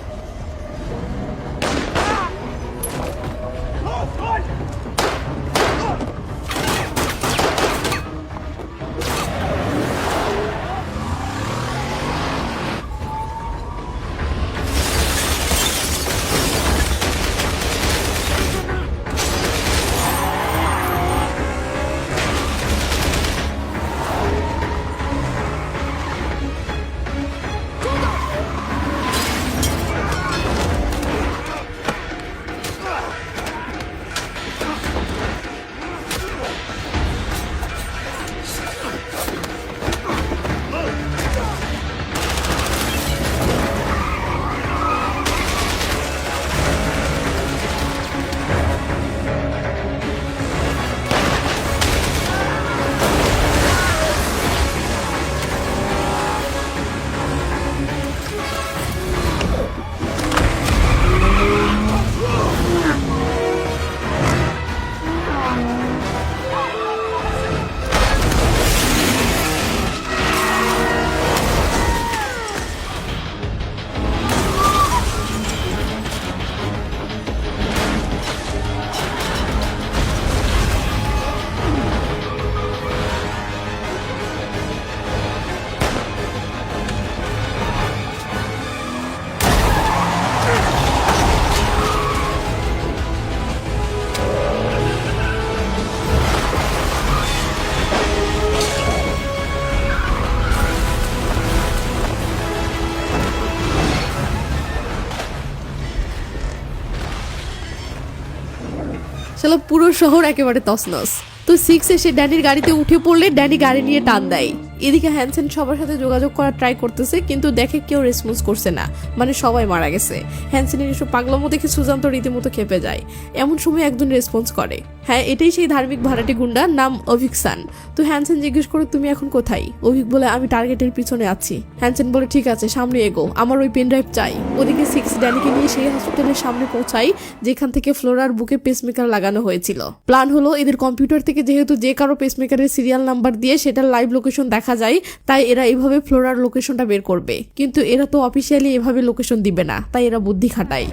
শালা পুরো শহর একেবারে তছনছ। তো সিক্স এসে ড্যানির গাড়িতে উঠে পড়লে ড্যানি গাড়ি নিয়ে টান দেয়। এদিকে হ্যানসেন সবার সাথে যোগাযোগ করার ট্রাই করতেছে, কিন্তু দেখে কেউ রেসপন্স করছে না, মানে সবাই মারা গেছে। হ্যানসেনের এসব পাগলামো দেখে সুজান তো রীতিমতো খেপে যায়। এমন সময় একজন রেসপন্স করে, হ্যাঁ এটাই সেই ধার্মিক ভাড়াটি গুন্ডা, নাম অভিকসান। তো হ্যানসেন জিজ্ঞেস করে তুমি এখন কোথায়? অভিক বলে আমি টার্গেটের পিছনে আছি। হ্যানসেন বলে ঠিক আছে সামনে এগো, আমার ওই পেন ড্রাইভ চাই। ওদিকে সিক্স ড্যানিকে নিয়ে সেই হসপিটালের সামনে পৌঁছায় যেখান থেকে ফ্লোরার বুকে পেসমেকার লাগানো হয়েছিল। প্ল্যান হলো এদের কম্পিউটার থেকে যেহেতু যে কারো পেসমেকারের সিরিয়াল নাম্বার দিয়ে সেটার লাইভ লোকেশন দেখা যায়, তাই এরা এইভাবে ফ্লোরার লোকেশনটা বের করবে। কিন্তু এরা তো অফিসিয়ালি এভাবে লোকেশন দিবে না, তাই এরা বুদ্ধি খাটায়।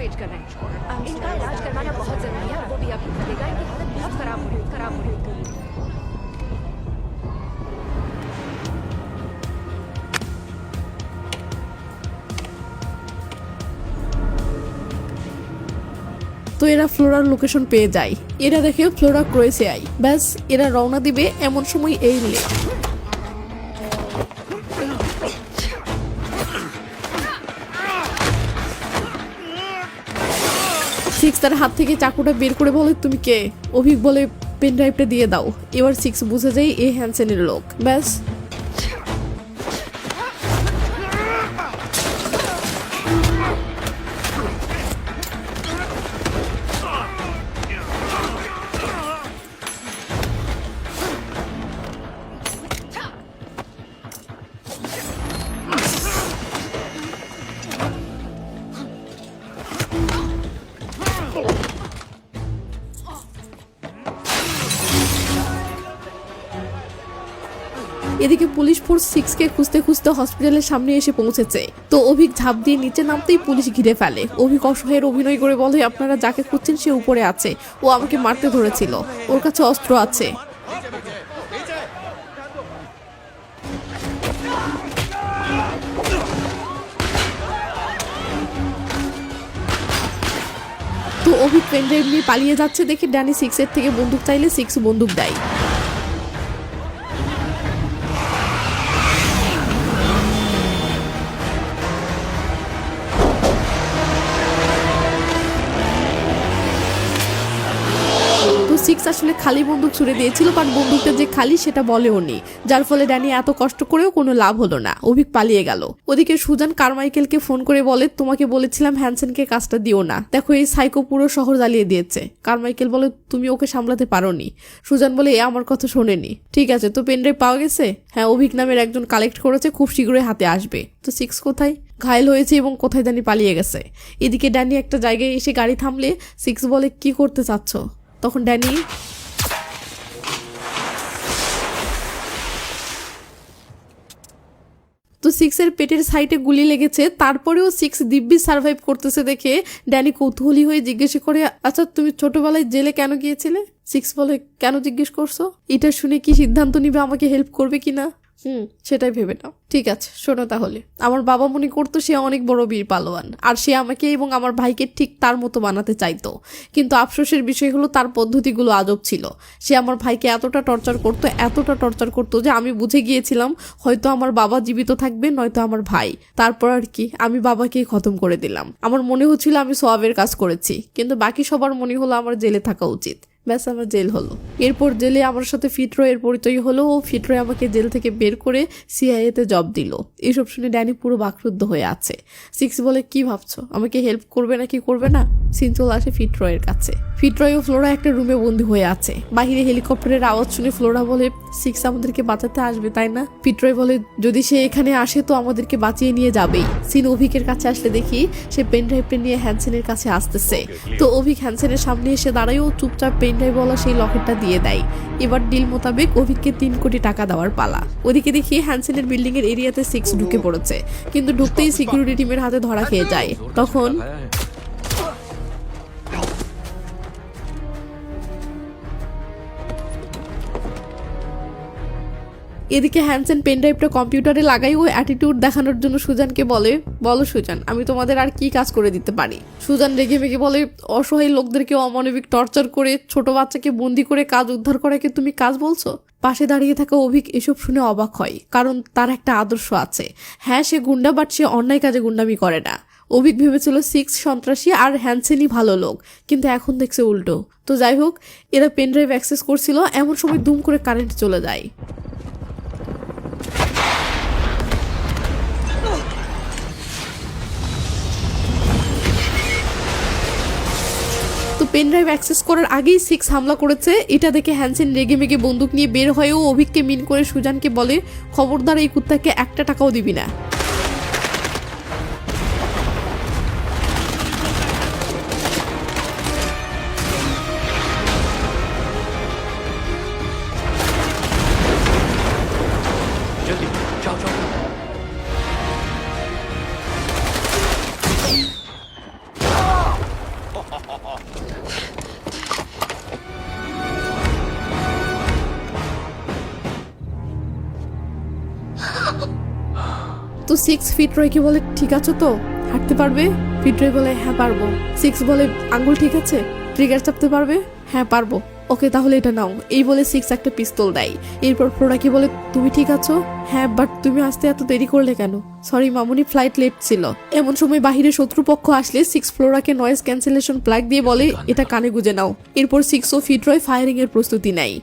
इनका इलाज करवाना बहुत जरूरी है और वो भी अभी लगेगा इनकी हालत बहुत खराब हो रही है। তো এরা ফ্লোরার লোকেশন পেয়ে যায়। এরা দেখে ফ্লোরা ক্রোয়েশিয়ায়। ব্যাস এরা রওনা দিবে, এমন সময় এই লে সিক্স তার হাত থেকে চাকুটা বের করে বলে তুমি কে? অভিক বলে পেন ড্রাইভটা দিয়ে দাও। এবার সিক্স বুঝে যায় এ হ্যানসেনের লোক। ব্যাস এদিকে পুলিশ ফোর্স সিক্সকে খুঁজতে খুঁজতে হসপিটালের সামনে এসে পৌঁছেছে। তো অভিক ঝাঁপ দিয়ে নিচে নামতেই পুলিশ ঘিরে ফেলে। অভিক অসহায়ের অভিনয় করে বলে আপনারা যাকে খুঁজছেন সে উপরে আছে, ও আমাকে মারতে ধরেছিল, ওর কাছে অস্ত্র আছে। তো অভিক পেনড্রাইভ নিয়ে পালিয়ে যাচ্ছে দেখে ড্যানি সিক্সের থেকে বন্দুক চাইলে সিক্স বন্দুক দেয়। সিক্স আসলে খালি বন্দুক ছুড়ে দিয়েছিল, বাট বন্দুকটা যে খালি সেটা বলেও নি, যার ফলে ড্যানি এত কষ্ট করেও কোনো লাভ হলো না, অভিক পালিয়ে গেল। ওদিকে সুজান কারমাইকেলকে ফোন করে বলে, তোমাকে বলেছিলাম হ্যানসেনকে কাজটা দিও না, দেখো এই সাইকো পুরো শহর জ্বালিয়ে দিয়েছে। কারমাইকেল বলে, তুমি ওকে সামলাতে পারোনি। সুজান বলে, এ আমার কথা শোনেনি। ঠিক আছে, তো পেনড্রাইভ পাওয়া গেছে? হ্যাঁ, অভিক নামের একজন কালেক্ট করেছে, খুব শীঘ্রই হাতে আসবে। তো সিক্স কোথায়? ঘায়েল হয়েছে এবং কোথায় জানি পালিয়ে গেছে। এদিকে ড্যানি একটা জায়গায় এসে গাড়ি থামলে সিক্স বলে, কি করতে চাচ্ছ? তখন ড্যানি তো সিক্সের পেটের সাইডে গুলি লেগেছে, তারপরেও সিক্স দিব্যি সার্ভাইভ করতেছে দেখে ড্যানি কৌতূহলী হয়ে জিজ্ঞেস করে, আচ্ছা তুমি ছোটবেলায় জেলে কেন গিয়েছিলে? সিক্স বলে, কেন জিজ্ঞেস করছো? এটা শুনে কি সিদ্ধান্ত নিবে আমাকে হেল্প করবে কিনা? সেটাই ভেবে নাও। ঠিক আছে, শোনো তাহলে। আমার বাবা মনে করতো সে অনেক বড় বীর পালোয়ান, আর সে আমাকে এবং আমার ভাইকে ঠিক তার মতো বানাতে চাইতো, কিন্তু আফসোসের বিষয় হলো তার পদ্ধতিগুলো আজব ছিল। সে আমার ভাইকে এতটা টর্চার করতো যে আমি বুঝে গিয়েছিলাম হয়তো আমার বাবা জীবিত থাকবে, নয়তো আমার ভাই। তারপর আর কি, আমি বাবাকেই খতম করে দিলাম। আমার মনে হচ্ছিল আমি সোয়াবের কাজ করেছি, কিন্তু বাকি সবার মনে হলো আমার জেলে থাকা উচিত। ব্যাস, আমার জেল হলো। এরপর জেলে আমার সাথে ফিটরয়ের পরিচয় হলো ও ফিটরয় আমাকে জেল থেকে বের করে সিআইএতে জব দিল। এসব শুনে ড্যানি পুরো বাকরুদ্ধ হয়ে আছে। সিক্স বলে, কি ভাবছো, আমাকে হেল্প করবে নাকি করবে না? সিন চলে আসে ফিটরয়ের কাছে। ফিটরয় ও ফ্লোরা একটা রুমে বন্দি হয়ে আছে। বাহিরে হেলিকপ্টারের আওয়াজ শুনে ফ্লোরা বলে, সিক্স আমাদেরকে বাঁচাতে আসবে তাই না? ফিটরয় বলে, যদি সে এখানে আসে তো আমাদেরকে বাঁচিয়ে নিয়ে যাবেই। সিন অভিকের কাছে আসলে দেখি সে পেনড্রাইভটা নিয়ে হ্যানসেনের কাছে আসতেছে। তো অভিক হ্যানসেনের সামনে এসে দাঁড়ায় ও চুপচাপ পেনড্রাইভওয়ালা সেই লকেটটা দিয়ে দেয়। এবার ডিল মোতাবেক অভিককে 3 কোটি টাকা দেওয়ার পালা। ওদিকে দেখি হ্যানসেনের বিল্ডিং এর এরিয়াতে সিক্স ঢুকে পড়েছে, কিন্তু ঢুকতেই সিকিউরিটি টিমের হাতে ধরা খেয়ে যায়। তখন এদিকে হ্যানসেন পেনড্রাইভটা কম্পিউটারে লাগাই ও অ্যাটিটিউড দেখানোর জন্য সুজানকে বলে, বলো সুজান, আমি তোমাদের আর কি কাজ করে দিতে পারি? সুজান রেগে মেগে বলে, অসহায় লোকদেরকে অমানবিক টর্চার করে ছোট বাচ্চাকে বন্দি করে কাজ উদ্ধার করাকে তুমি কাজ বলছো? পাশে দাঁড়িয়ে থাকা অভিক এসব শুনে অবাক হয়, কারণ তার একটা আদর্শ আছে। হ্যাঁ, সে গুন্ডা, বাট সে অন্যায় কাজে গুন্ডামি করে না। অভিক ভেবেছিল সিক্স সন্ত্রাসী আর হ্যানসেনই ভালো লোক, কিন্তু এখন দেখছে উল্টো। তো যাই হোক, এরা পেনড্রাইভ অ্যাক্সেস করছিল, এমন সময় দুম করে কারেন্ট চলে যায়। তো পেনড্রাইভ অ্যাক্সেস করার আগেই সিক্স হামলা করেছে। এটা দেখে হ্যানসেন রেগে মেগে বন্দুক নিয়ে বের হয়েও অভিককে মিন করে সুজানকে বলে, খবরদার এই কুত্তাকে 1 টাকাও দিবি না। जल्दी जाओ जाओ তো সিক্স ফিটরয়কে বলে, ঠিক আছে তো, হাঁটতে পারবে? ফিটরয় বলে, হ্যাঁ পারবো। সিক্স বলে, আঙ্গুল ঠিক আছে? ট্রিগার চাপতে পারবে? হ্যাঁ পারবো। ওকে, তাহলে এটা নাও। এই বলে সিক্স একটা পিস্তল দেয়। এরপর ফ্লোরাকে বলে, তুমি ঠিক আছো? হ্যাঁ, বাট তুমি আসতে এত দেরি করলে কেন? সরি মামুনি, ফ্লাইট লেট ছিল। এমন সময় বাহিরে শত্রুপক্ষ আসলে সিক্স ফ্লোরাকে নয়েজ ক্যান্সেলেশন প্লাগ দিয়ে বলে, এটা কানে গুজে নাও। এরপর সিক্স ও ফিটরয় ফায়ারিং এর প্রস্তুতি নেয়।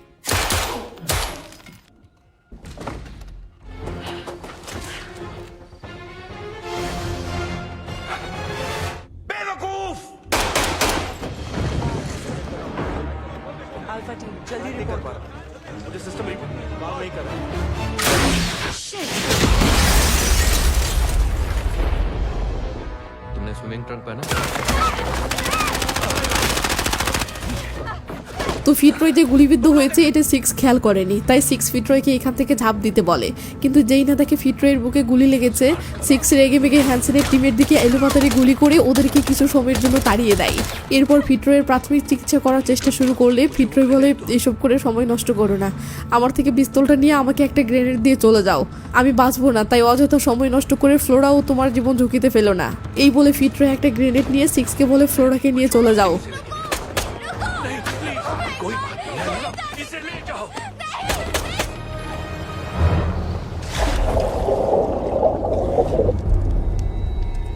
अल्फा टीम जल्दी रिपोर्ट करो। मुझे सिस्टम काम नहीं कर रहा। तुमने स्विमिंग ट्रंक पहना? তো ফিটরয় যে গুলিবিদ্ধ হয়েছে এটা সিক্স খেয়াল করেনি, তাই সিক্স ফিটরয়কে এখান থেকে ঝাঁপ দিতে বলে। কিন্তু যেই না দেখে ফিটরয়ের বুকে গুলি লেগেছে, সিক্স রেগে মেগে হ্যানসেনের টিমের দিকে এলোপাতাড়ি গুলি করে ওদেরকে কিছু সময়ের জন্য তাড়িয়ে দেয়। এরপর ফিটরয়ের প্রাথমিক চিকিৎসা করার চেষ্টা শুরু করলে ফিটরয় বলে, এসব করে সময় নষ্ট করো না, আমার থেকে পিস্তলটা নিয়ে আমাকে একটা গ্রেনেড দিয়ে চলে যাও, আমি বাঁচবো না, তাই অযথা সময় নষ্ট করে ফ্লোরাও তোমার জীবন ঝুঁকিতে ফেলো না। এই বলে ফিটরয় একটা গ্রেনেড নিয়ে সিক্সকে বলে, ফ্লোরাকে নিয়ে চলে যাও। इसे ले जाओ।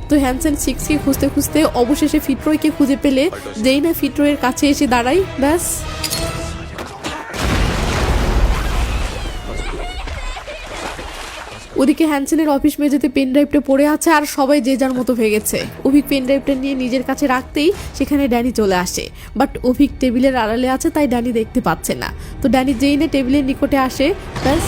তো হ্যানসেন সিক্সকে খুঁজতে খুঁজতে অবশেষে ফিটরয়কে খুঁজে পেলে যেই না ফিটরয়ের কাছে এসে দাঁড়ায়, ব্যাস ওদিকে হ্যানসেনের অফিস মেঝেতে পেন ড্রাইভটা পড়ে আছে আর সবাই যে যার মতো ভেগেছে। অভিক পেন ড্রাইভটা নিয়ে নিজের কাছে রাখতেই সেখানে ড্যানি চলে আসে, বাট অভিক টেবিলের আড়ালে আছে তাই ড্যানি দেখতে পাচ্ছে না। তো ড্যানি যেই না টেবিলের নিকটে আসে, ব্যাস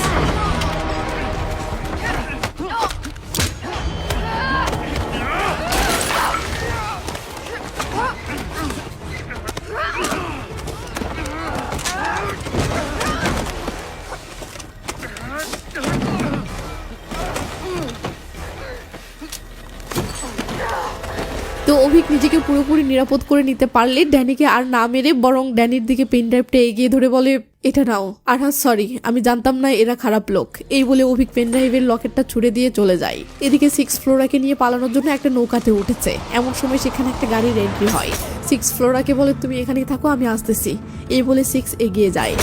তো অভিক নিজেকে পুরোপুরি নিরাপদ করে নিতে পারলে ড্যানিকে আর না মেরে বরং ড্যানির দিকে পেন ড্রাইভটা এগিয়ে ধরে বলে, এটা নাও। আর হ্যাঁ সরি, আমি জানতাম না এরা খারাপ লোক। এই বলে অভিক পেন ড্রাইভের লকেটটা ছুড়ে দিয়ে চলে যায়। এদিকে 6 ফ্লোরাকে নিয়ে পালানোর জন্য একটা নৌকাতে উঠেছে। এমন সময় সেখানে একটা গাড়ির এন্ট্রি হয়। 6 ফ্লোরাকে বলে, তুমি এখানেই থাকো, আমি আসতেছি। এই বলে 6 এগিয়ে যায়।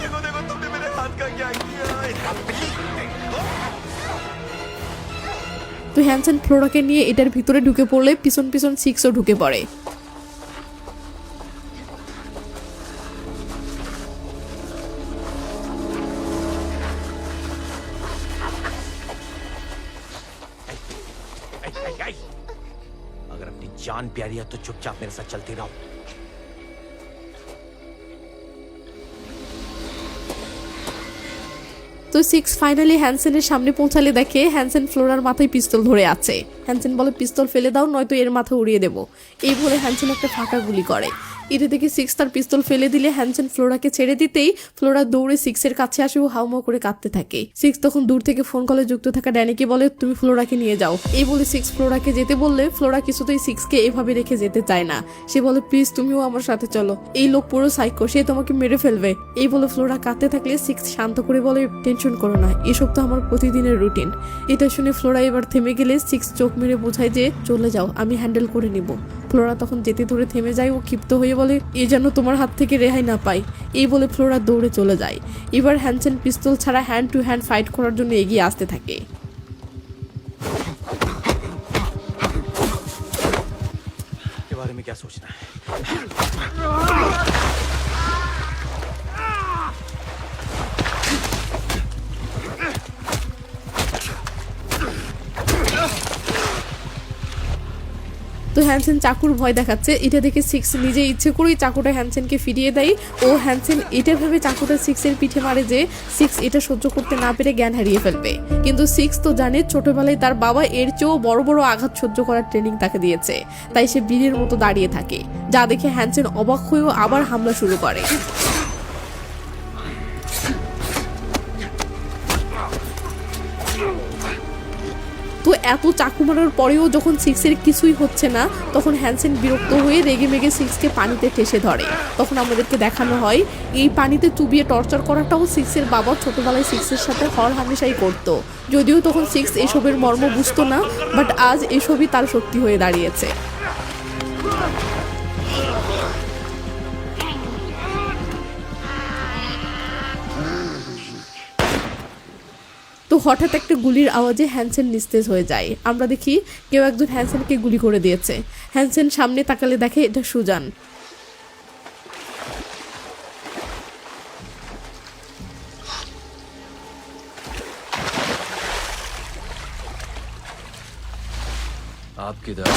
देखो देखो तुमने मेरे हाथ का क्या किया তো হ্যানসেন ফ্লোরাকে নিয়ে এটার ভিতরে ঢুকে পড়লে পিছন পিছন 6ও ঢুকে পড়ে। अगर अपनी जान प्यारी है तो चुपचाप मेरे साथ चलती रहो। তো 6 ফাইনালি হ্যানসেনের সামনে পৌঁছালে দেখে হ্যানসেন ফ্লোরার মাথায় পিস্তল ধরে আছে। হ্যানসেন বলে, পিস্তল ফেলে দাও, নয়তো এর মাথা উড়িয়ে দেবো। এই বলে হ্যানসেন একটা ফাঁকা গুলি করে। এটা দেখে 6 তার পিস্তল ফেলে দিলে হ্যানসেন ফ্লোরাকে ছেড়ে দিতেই ফ্লোরা দৌড়ে 6 এর কাছে আসে ও হাউমাউ করে কাঁদতে থাকে। 6 তখন দূর থেকে ফোন কলে যুক্ত থাকা ড্যানিকে বলে, তুমি ফ্লোরাকে নিয়ে যাও। এই বলে 6 ফ্লোরাকে যেতে বললে ফ্লোরা কিছুতেই 6কে এভাবে রেখে যেতে চায় না। সে বলে, প্লিজ তুমিও আমার সাথে চলো, এই লোক পুরো সাইকো, সে তোমাকে মেরে ফেলবে। এই বলে ফ্লোরা কাঁদতে থাকলে 6 শান্ত করে বলে, টেনশন করো না, এসব তো আমার প্রতিদিনের রুটিন। এটা শুনে ফ্লোরা এবার থেমে গেলে 6 চোখ মেরে বোঝায় যে চলে যাও, আমি হ্যান্ডেল করে নিব। ফ্লোরা তখন যেতে ধরে থেমে যায় ও ক্ষিপ্ত হয়ে বলে, এ যেন তোমার হাত থেকে রেহাই না পাই। এই বলে ফ্লোরা দৌড়ে চলে যায়। এবার হ্যানসেন পিস্তল ছাড়া হ্যান্ড টু হ্যান্ড ফাইট করার জন্য এগিয়ে আসতে থাকে। के बारे में क्या सोचना है? তো হ্যানসেন চাকুর ভয় দেখাচ্ছে। এটা দেখে 6 নিজে ইচ্ছে করেই চাকুটা হ্যানসেনকে ফিরিয়ে দেয়। ও হ্যানসেন এটা ভেবে চাকুটা 6 এর পিঠে মারে যে 6 এটা সহ্য করতে না পেরে জ্ঞান হারিয়ে ফেলবে। কিন্তু 6 তো জানে ছোটবেলায় তার বাবা এর চেয়েও বড় বড় আঘাত সহ্য করার ট্রেনিং তাকে দিয়েছে, তাই সে বীরের মতো দাঁড়িয়ে থাকে। যা দেখে হ্যানসেন অবাক হয়েও আবার হামলা শুরু করে। তো এত চাকু মারার পরেও যখন 6 এর কিছুই হচ্ছে না, তখন হ্যানসেন বিরক্ত হয়ে রেগে মেগে 6কে পানিতে ঠেসে ধরে। তখন আমাদেরকে দেখানো হয় এই পানিতে চুবিয়ে টর্চার করাটাও 6 এর বাবা ছোটবেলায় 6 এর সাথে হর হামেশাই করতো। যদিও তখন 6 এসবের মর্ম বুঝতো না, বাট আজ এসবই তার শক্তি হয়ে দাঁড়িয়েছে। তো হঠাৎ একটা গুলির আওয়াজে হ্যানসেন নিস্তেজ হয়ে যায়। আমরা দেখি কেউ একজন হ্যানসেনকে গুলি করে দিয়েছে। হ্যানসেন সামনে তাকালে দেখে এটা সুজান। आप किधर?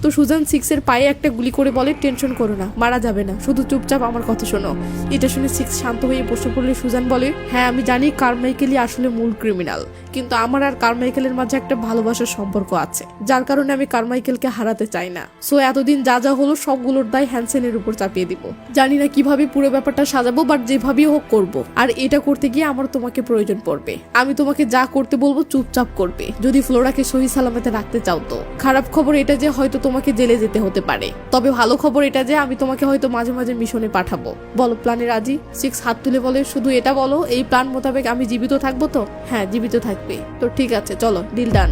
তো সুজান 6 এর পায়ে একটা গুলি করে বলে, টেনশন করো না, মারা যাবে না, শুধু চুপচাপ আমার কথা শোনো। এটা শুনে 6 শান্ত হয়ে বসে পড়লে সুজান বলে, হ্যাঁ আমি জানি কারমাইকেলই আসলে মূল ক্রিমিনাল, কিন্তু আমার আর কারমাইকেলের মাঝে একটা ভালোবাসার সম্পর্ক আছে, যার কারণে আমি কারমাইকেলকে হারাতে চাই না। সো এতদিন যা যা হলো সবগুলোর দায় হ্যানসেনের উপর চাপিয়ে দিব। জানি না কিভাবে পুরো ব্যাপারটা সাজাবো, বাট যেভাবেই হোক করব। আর এটা করতে গিয়ে আমার তোমাকে প্রয়োজন পড়বে। আমি তোমাকে যা করতে বলবো চুপচাপ করবে, যদি ফ্লোরাকে সহি সালামতে রাখতে চাও তো। খারাপ খবর এটা যে হয়তো তোমাকে জেলে যেতে হতে পারে, তবে ভালো খবর এটা যে আমি তোমাকে হয়তো মাঝে মাঝে মিশনে পাঠাবো। বলো প্ল্যানে রাজি? 6 হাত তুলে বলে, শুধু এটা বলো এই প্ল্যান মোতাবেক আমি জীবিত থাকবো তো? হ্যাঁ জীবিত থাকবে। তো ঠিক আছে, চলো, ডিল ডান।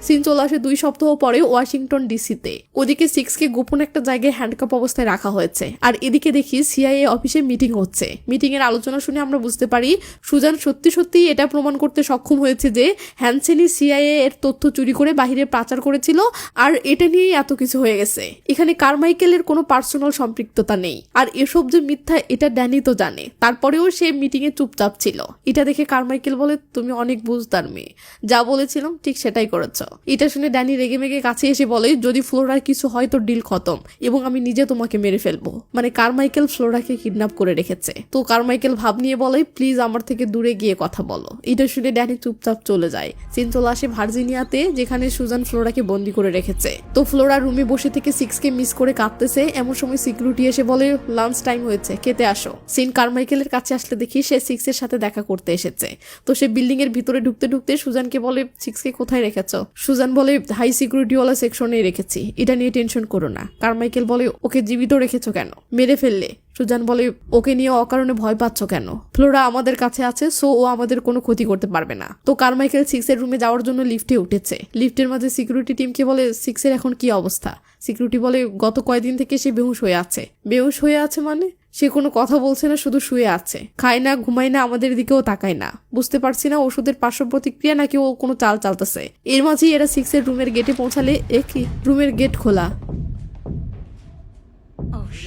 সিন চলে আসে 2 সপ্তাহ পরে ওয়াশিংটন ডিসিতে। ওদিকে 6কে গোপন একটা জায়গায় হ্যান্ডকাপ অবস্থায় রাখা হয়েছে, আর এদিকে দেখি সিআইএ অফিসে মিটিং হচ্ছে। মিটিং এর আলোচনা শুনে আমরা বুঝতে পারি সুজান সত্যি সত্যি এটা প্রমাণ করতে সক্ষম হয়েছে যে হ্যানসেনই সিআইএ এর তথ্য চুরি করে বাহিরে পাচার করেছিল, আর এটা নিয়েই এত কিছু হয়ে গেছে। এখানে কারমাইকেলের কোনো পার্সোনাল সম্পৃক্ততা নেই, আর এসব যে মিথ্যা এটা ড্যানি তো জানে, তারপরেও সে মিটিং এ চুপচাপ ছিল। এটা দেখে কারমাইকেল বলে, তুমি অনেক বুঝদার মেয়ে, যা বলেছিলাম ঠিক সেটাই করেছো। এটা শুনে ড্যানি রেগে মেগে কাছে এসে বলে, যদি ফ্লোরার কিছু হয় তো ডিল খতম, এবং আমি নিজে তোমাকে মেরে ফেলবো। মানে কারমাইকেল ফ্লোরাকে কিডন্যাপ করে রেখেছে। তো কারমাইকেল ভাব নিয়ে বলে, প্লিজ আমার থেকে দূরে গিয়ে কথা বলো। এটা শুনে ড্যানি চুপচাপ চলে যায়। সিন চলে আসে ভার্জিনিয়াতে, যেখানে সুজান ফ্লোরাকে বন্দি করে রেখেছে। তো ফ্লোরা রুমে বসে থেকে 6কে মিস করে কাঁদতেছে। এমন সময় সিকিউরিটি এসে বলে, লাঞ্চ টাইম হয়েছে, খেতে আসো। সিন কারমাইকেলের কাছে আসলে দেখি সে 6 এর সাথে দেখা করতে এসেছে। তো সে বিল্ডিং এর ভিতরে ঢুকতে ঢুকতে সুজানকে বলে, 6কে কোথায় রেখেছো? সুজান বলে, হাই সিকিউরিটি ওয়ালা সেকশনে রেখেছি, এটা নিয়ে টেনশন করো না। কারমাইকেল বলে, ওকে জীবিত রেখেছো কেন? মেরে ফেললে? সুজান বলে, ওকে নিয়ে অকারণে ভয় পাচ্ছ কেন? ফ্লোরা আমাদের কাছে আছে, সো ও আমাদের কোনো ক্ষতি করতে পারবে না। তো কারমাইকেল 6 এর রুমে যাওয়ার জন্য লিফটে উঠেছে। লিফটের মাঝে সিকিউরিটি টিমকে বলে, 6 এর এখন কি অবস্থা? সিকিউরিটি বলে, গত কয়েকদিন থেকে সে বেহুশ হয়ে আছে। বেহুশ হয়ে আছে মানে? সে কোনো কথা বলছে না, শুধু শুয়ে আছে, খায় না, ঘুমায় না, আমাদের দিকেও তাকায় না। বুঝতে পারছি না ওষুধের পার্শ্ব প্রতিক্রিয়া নাকি ও কোনো চাল চালতেছে। এর মাঝেই এরা 6 এর রুমের গেটে পৌঁছালে, কি রুমের গেট খোলা।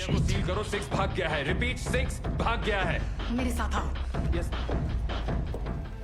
को सील करो, 6 भाग गया है। रिपीट, 6 भाग गया है। मेरे साथ आओ। यस।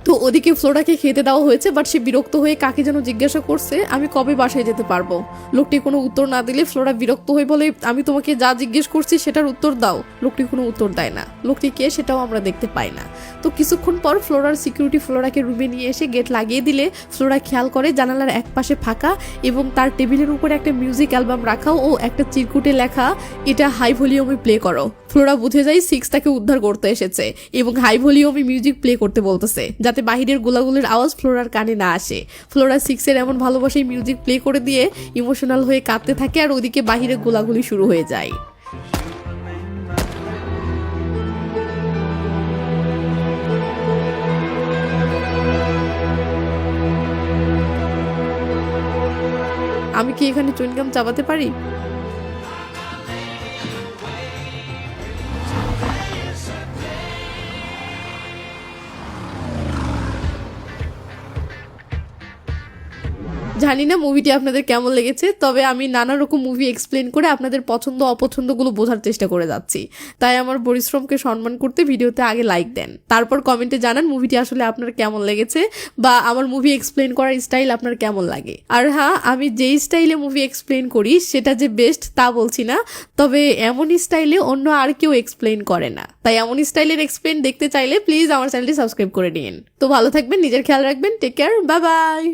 তো ওদিকে ফ্লোরাকে খেতে দেওয়া হয়েছে, বাট সে বিরক্ত হয়ে কাকে যেন জিজ্ঞাসা করছে, আমি কবে বাসায় যেতে পারবো। লোকটি কোনো উত্তর না দিলে ফ্লোরা বিরক্ত হয়ে বলে, আমি তোমাকে যা জিজ্ঞেস করছি সেটার উত্তর দাও। লোকটি কোনো উত্তর দেয় না। লোকটি কে সেটাও আমরা দেখতে পাই না। তো কিছুক্ষণ পর ফ্লোরার সিকিউরিটি ফ্লোরাকে রুমে নিয়ে এসে গেট লাগিয়ে দিলে ফ্লোরা খেয়াল করে জানালার এক পাশে ফাঁকা, এবং তার টেবিলের উপরে একটা মিউজিক অ্যালবাম রাখা ও একটা চিরকুটে লেখা, এটা হাই ভলিউমে প্লে করো। ফ্লোরা বুঝে যায় 6 তাকে উদ্ধার করতে এসেছে, এবং হাই ভলিউমে মিউজিক প্লে করতে বলতেছে, যাতে বাহিরের গোলাগুলির আওয়াজ ফ্লোরার কানে না আসে। ফ্লোরা 6 এর এমন ভালোবাসায় মিউজিক প্লে করে দিয়ে ইমোশনাল হয়ে কাঁদতে থাকে, আর ওদিকে বাহিরে গোলাগুলি শুরু হয়ে যায়। আমি কি এখানে চুইংগাম চাবাতে পারি? জানি না মুভিটি আপনাদের কেমন লেগেছে, তবে আমি নানা রকম মুভি এক্সপ্লেন করে আপনাদের পছন্দ অপছন্দগুলো বোঝার চেষ্টা করে যাচ্ছি। তাই আমার পরিশ্রমকে সম্মান করতে ভিডিওতে আগে লাইক দেন, তারপর কমেন্টে জানান মুভিটি আসলে আপনার কেমন লেগেছে, বা আমার মুভি এক্সপ্লেন করার স্টাইল আপনার কেমন লাগে। আর হ্যাঁ, আমি যেই স্টাইলে মুভি এক্সপ্লেন করি সেটা যে বেস্ট তা বলছি না, তবে এমন স্টাইলে অন্য আর কেউ এক্সপ্লেন করে না। তাই এমন স্টাইলের এক্সপ্লেন দেখতে চাইলে প্লিজ আমার চ্যানেলটি সাবস্ক্রাইব করে নিন। তো ভালো থাকবেন, নিজের খেয়াল রাখবেন, টেক কেয়ার, বাই বাই।